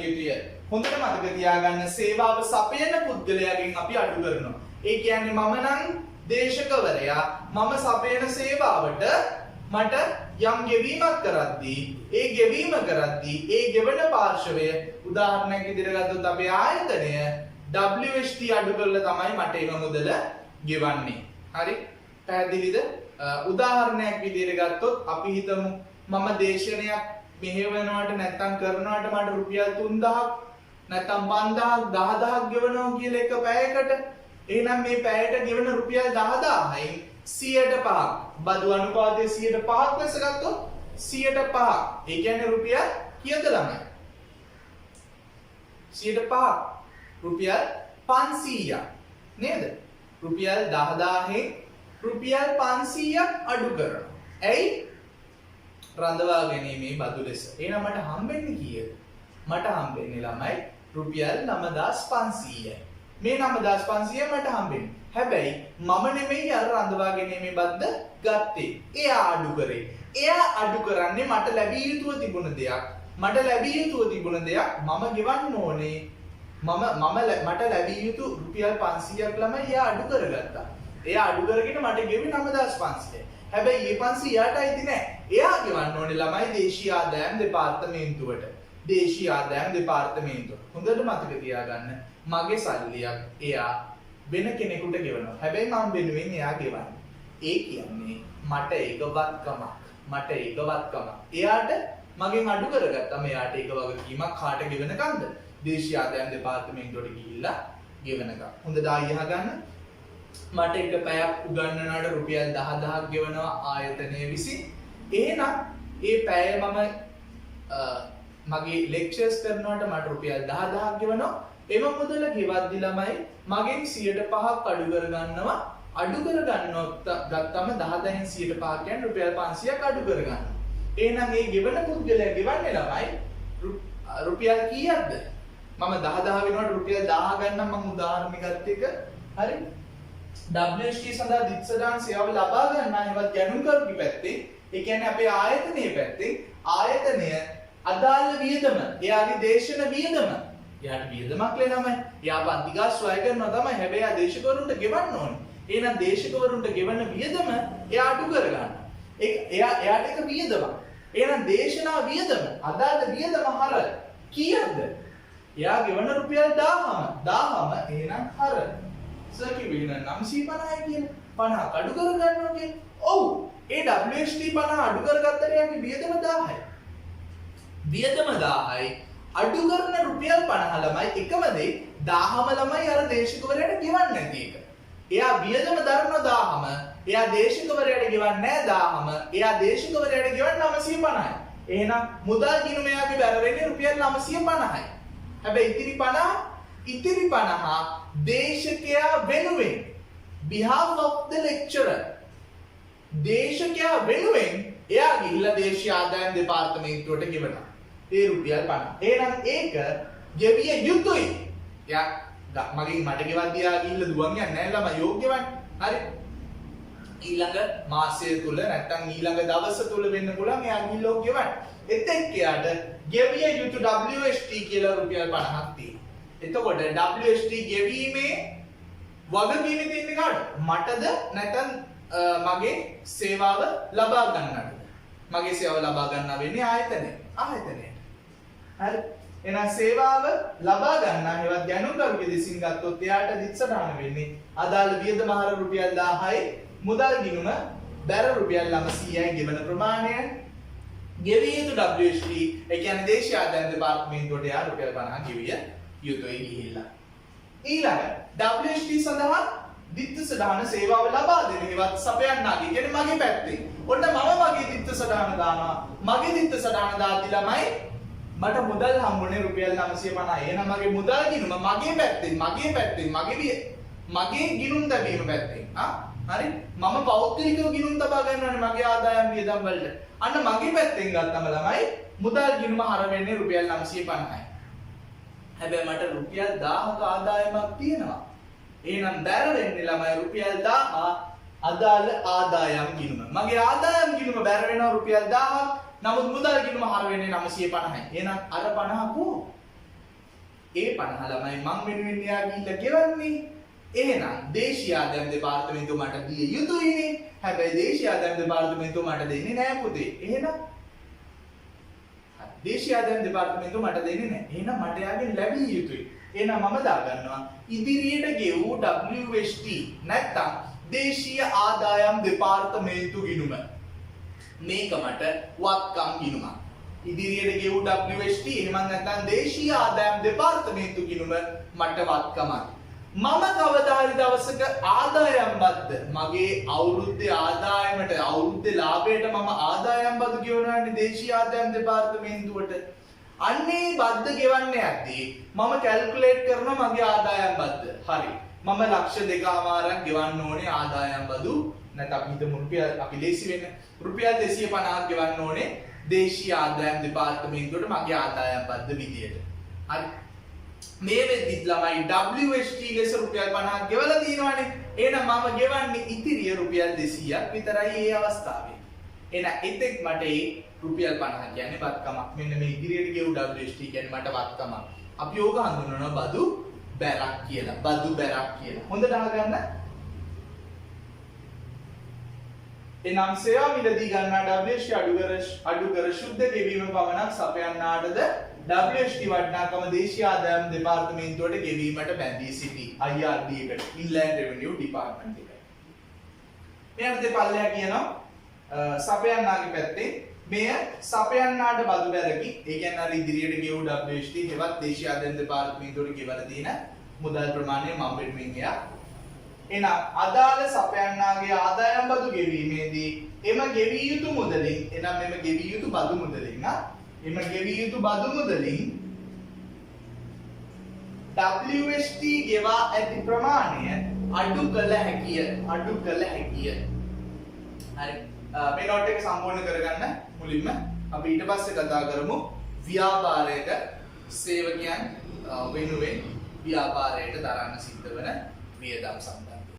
Speaker 1: යුතුය. හොඳට මතක තියාගන්න සේවාව සපයන පුද්ගලයාගෙන් අපි අඩු කරනවා. ඒ කියන්නේ මම නම් දේශකවරයා මම සපයන සේවාවට මට යම් ගෙවීමක් කරද්දී ඒ ගෙවන පාර්ශවය උදාහරණයක් විදිහට ගත්තොත් අපේ ආයතනය WHT අඩු කරලා තමයි මට ඒක මුදල ගෙවන්නේ. හරි? පැහැදිලිද? උදාහරණයක් විදිහට ගත්තොත් අපි හිතමු මම දේශනයක් මෙහෙවනවට නැත්නම් කරනවට මට රුපියල් 3000ක් නැත්නම් 5000ක් 10000ක් ගෙවනවා කියලා එක පැයකට. එහෙනම් මේ පැයට ගෙවන රුපියල් 10000යි 100%ක් බදු අනුපාතය 100%ක් ලෙස ගත්තොත් 100%ක්. ඒ කියන්නේ රුපියල් කීයද ළමයි? 100%ක්. රුපියල් 500ක් නේද? රුපියල් 10000න් රුපියල් 500ක් අඩු කරනවා. ඇයි? රඳවා ගැනීමේ බදු ලෙස. එහෙනම් මට හම්බෙන්නේ කීයද? මට හම්බෙන්නේ ළමයි රුපියල් 9500යි. මේ 9500 මට හම්බෙන්නේ. හැබැයි මම නෙමෙයි අර රඳවා ගැනීමේ බද්ද ගත්තේ. එයා අඩු කරේ. එයා අඩු කරන්නේ මට ලැබිය යුතුව තිබුණ දෙයක්. මට ලැබිය යුතුව තිබුණ දෙයක් මම ගෙවන්න ඕනේ. මට ලැබිය යුතු රුපියල් 500ක් ළමයි එයා අඩු කරගත්තා. එයා අඩු කරගෙන මට ගෙවි 9500යි. හැබැයි මේ 500 යාට අයිති නෑ. එයා ගෙවන්න ඕනේ ළමයි දේශීය ආදායම් දෙපාර්තමේන්තුවට. දේශීය ආදායම් දෙපාර්තමේන්තුව. හොඳට මතක තියාගන්න. මගේ සල්ලියක් එයා වෙන කෙනෙකුට ගෙවනවා. හැබැයි මම වෙනුවෙන් එයා ගෙවන්නේ. ඒ කියන්නේ මට ඒකවත්කමක්. මට ඒකවත්කමක්. එයාට මගෙන් අඩු කරගත්තා. මෙයාට ඒක වගකීමක් කාට ගෙවනකන්ද? දේශීය ආදායම් දෙපාර්තමේන්තුවට ගිහිල්ලා ගෙවනකම්. හොඳට අහගන්න. මට එක පැයක් උගන්වනවට රුපියල් 10000ක් ගෙවනවා ආයතනය විසින්. එහෙනම් ඒ පැය මම මගේ ලෙක්චර්ස් කරනවට මට රුපියල් 10000ක් ගෙවනවා. එම මුදල ගෙවද්දි ළමයි මගෙන් 105ක් අඩු කරගන්නවා. අඩු කරගන්නොත් ගත්තම 10000න් 105 කියන්නේ රුපියල් 500ක් අඩු කරගන්නවා. එහෙනම් මේ ගෙවන පුද්ගලයා ගෙවන්නේ ළමයි රුපියල් කීයක්ද? මම 10000 වෙනකොට රුපියල් 1000 ගන්නම් මම උදාහරණයක් ගත්ත එක. හරි? WST සඳහා දිත්සදාන සේවාව ලබා ගන්න ඒවත් ගැනුම් කරුගේ පැත්තේ, ඒ කියන්නේ අපේ ආයතනයේ පැත්තේ ආයතනය අදාළ වියදම, එයාගේ දේශන වියදම, එයාට වියදමක් ලැබෙනවම එයා පන්තිගාස් සොය කරනවා තමයි. හැබැයි ආ දේශකවරුන්ට ගෙවන්න ඕනේ. එහෙනම් දේශකවරුන්ට ගෙවන වියදම එයා අඩු කර ගන්නවා. එයාට ඒක වියදමක්. එහෙනම් දේශනා වියදම, අදාළ වියදම හර කීයද? එයා ගෙවන රුපියල් 1000ම එහෙනම් හර සර් කිව්වේ 950යි කියන 50 අඩු කර ගන්නවා කියන්නේ. ඔව්. ඒ WST 50 අඩු කරගත්තට එයාගේ වියදම 1000යි. වියදම 1000යි අඩු කරන රුපියල් 50 ළමයි එකම දේ 1000ම ළමයි අර දේශකවරයාට ගෙවන්නේ නැති එක. එයා වියදම දරන 1000ම එයා දේශකවරයාට ගෙවන්නේ නැහැ 1000ම. එයා දේශකවරයාට ගෙවන්නේ 950යි. එහෙනම් මුදල් ගිණුම එයාගේ බැර වෙන්නේ රුපියල් 950යි. හැබැයි ඉතිරි 50 දේශකයා වෙනුවෙන් behalf of the lecturer දේශකයා වෙනුවෙන් එයා ගිහිල්ලා දේශීය ආදායම් දෙපාර්තමේන්තුවට ගෙවනවා. ඒ රුපියල් 50. එහෙනම් ඒක ගෙවිය යුතුයි. එයා මට ගෙවද්දී ආ ගිහිල්ලා දුවන් යන්නේ නැහැ ළමයි යෝග්‍යවන්නේ. හරි. ඊළඟ මාසය තුල නැත්තම් ඊළඟ දවස තුල වෙන්න පුළුවන් එයා ගිහිල්ලා ගෙවන්න. එතෙක් එයාට ගෙවිය යුතු WST කියලා රුපියල් 50ක් තියෙනවා. එතකොට WST ගෙවීමේ වගකීම තියෙන්නේ කාටද? මටද නැත්නම් මගේ සේවාව ලබා ගන්නටද? මගේ සේවාව ලබා ගන්න වෙන්නේ ආයතනයට. හරි. එහෙනම් සේවාව ලබා ගන්න හේවත් ගැනුම් කරුගේ දෙසින් ගත්තොත් එයාට දිත්සදාන වෙන්නේ අදාළ වියදම හර රුපියල් 1000යි මුදල් ගිණුම බැර රුපියල් 900යි ගෙවන ප්‍රමාණය ගෙවිය යුතු WST ඒ කියන්නේ දේශීය ආදායම් දෙපාර්තමේන්තුවට යා රුපියල් 50 ගෙවිය යුතුයි ගිහිල්ලා. ඊළඟ WST සඳහා දිත්සදාන සේවාව ලබා දෙන හේවත් සපයන්නාගේ කියන්නේ මගේ පැත්තේ. ඔන්න මම මගේ දිත්සදාන දානවා. මගේ දිත්සදාන දාති ළමයි මට මුදල් හම්බුනේ රුපියල් 950. එහෙනම් මගේ මුදල් ගිණුම මගේ පැත්තෙන් මගේ ගිණුම් තැබීම පැත්තෙන්. හරි? මම පෞද්ගලිකව ගිණුම් තබා ගන්නවානේ මගේ ආදායම් වියදම් වලට. අන්න මගේ පැත්තෙන් ගත්තම ළමයි මුදල් ගිණුම හර වෙන්නේ රුපියල් 950යි. හැබැයි මට රුපියල් 1000ක ආදායමක් තියෙනවා. එහෙනම් බැර වෙන්නේ ළමයි රුපියල් 1000 අදාළ ආදායම් ගිණුම. මගේ ආදායම් ගිණුම බැර වෙනවා රුපියල් 1000ක්. නමුත් මුදල් ගිණුම හර වෙන්නේ 950යි. එහෙනම් අර 50 කො? ඒ 50 ළමයි මං වෙනුවෙන් යා ගිහිල්ලා ගෙවන්නේ. එහෙනම් දේශීය ආදායම් දෙපාර්තමේන්තුව මට දිය යුතුයිනේ. හැබැයි දේශීය ආදායම් දෙපාර්තමේන්තුව මට දෙන්නේ නැහැ පුතේ. එහෙනම් දේශීය ආදායම් දෙපාර්තමේන්තුව මට දෙන්නේ නැහැ. එහෙනම් මට යාගෙන් ලැබිය යුතුයි. එහෙනම් මම දාගන්නවා ඉදිරියට ගෙවූ WST නැත්තම් දේශීය ආදායම් දෙපාර්තමේන්තු ගිණුම. මේක මට වත්කම් ගිණුමක්. ඉදිරියට ගෙවූ WST එහෙම නැත්නම් දේශීය ආදායම් දෙපාර්තමේන්තු ගිණුම මට වත්කමක්. මම කවදා හරි දවසක ආදායම් බද්ද මගේ අවුරුද්දේ ආදායමට අවුරුද්දේ ලාභයට මම ආදායම් බදු ගෙවනවානේ දේශීය ආදායම් දෙපාර්තමේන්තුවට. අන්නේ බද්ද ගෙවන්න යද්දී මම කැල්කියුලේට් කරනවා මගේ ආදායම් බද්ද. හරි. මම ලක්ෂ 2.5ක් ගෙවන්න ඕනේ ආදායම් බදු. නැත්නම් අපි හිතමු රුපියල් අපි ලේසි වෙන්නේ. රුපියල් 250ක් ගෙවන්න ඕනේ දේශීය ආදායම් දෙපාර්තමේන්තුවට මගේ ආදායම් බද්ද විදියට. හරි. මේ වෙද්දිත් ළමයි WST ලෙස රුපියල් 50ක් ගෙවලා තියෙනවානේ. එහෙනම් මම ගෙවන්නේ ඉතිරිය රුපියල් 200ක් විතරයි මේ අවස්ථාවේ. එහෙනම් එතෙක් මට ඒ රුපියල් 50 කියන්නේ වත්කමක්. මෙන්න මේ ඉදිරියට ගෙවු WST කියන්නේ මට වත්කමක්. අපි ඕක හඳුන්වනවා බදු බැරක් කියලා. බදු බැරක් කියලා. හොඳට අහගන්න. එනම් සේවා මිලදී ගන්නා WST අඩු කර ශුද්ධ ගෙවීම පමණක් සපයන්නාටද WST වටිනාකම දේශීය ආදායම් දෙපාර්තමේන්තුවට ගෙවීමට බැඳී සිටි IRD එකට Inland Revenue Department එකට. මෙයාට දෙපළයක් කියනවා සපයන්නාගේ පැත්තේ මෙය සපයන්නාට බදු බැරකි. ඒ කියන්නේ අර ඉදිරියට ගෙවු WST හෙවත් දේශීය ආදායම් දෙපාර්තමේන්තුවට ගෙවලා තියෙන මුදල් ප්‍රමාණය මම වෙනුවෙන් එයා. එහෙනම් අදාළ සපයන්නාගේ ආදායම් බදු ගෙවීමේදී එම ගෙවිය යුතු මුදලින් එනම් මෙම ගෙවිය යුතු බදු මුදලින් එම ගෙවිය යුතු බදු මුදලින් WST ගෙවා ඇති ප්‍රමාණය අඩු කළ හැකිය. හරි. මේ නෝට් එක සම්පූර්ණ කරගන්න මුලින්ම අපි ඊට පස්සේ කතා කරමු ව්‍යාපාරයක සේවකයන් වෙනුවෙන් ව්‍යාපාරයට දරන්න සිද්ධ වෙන වියදම් සම්බන්ධ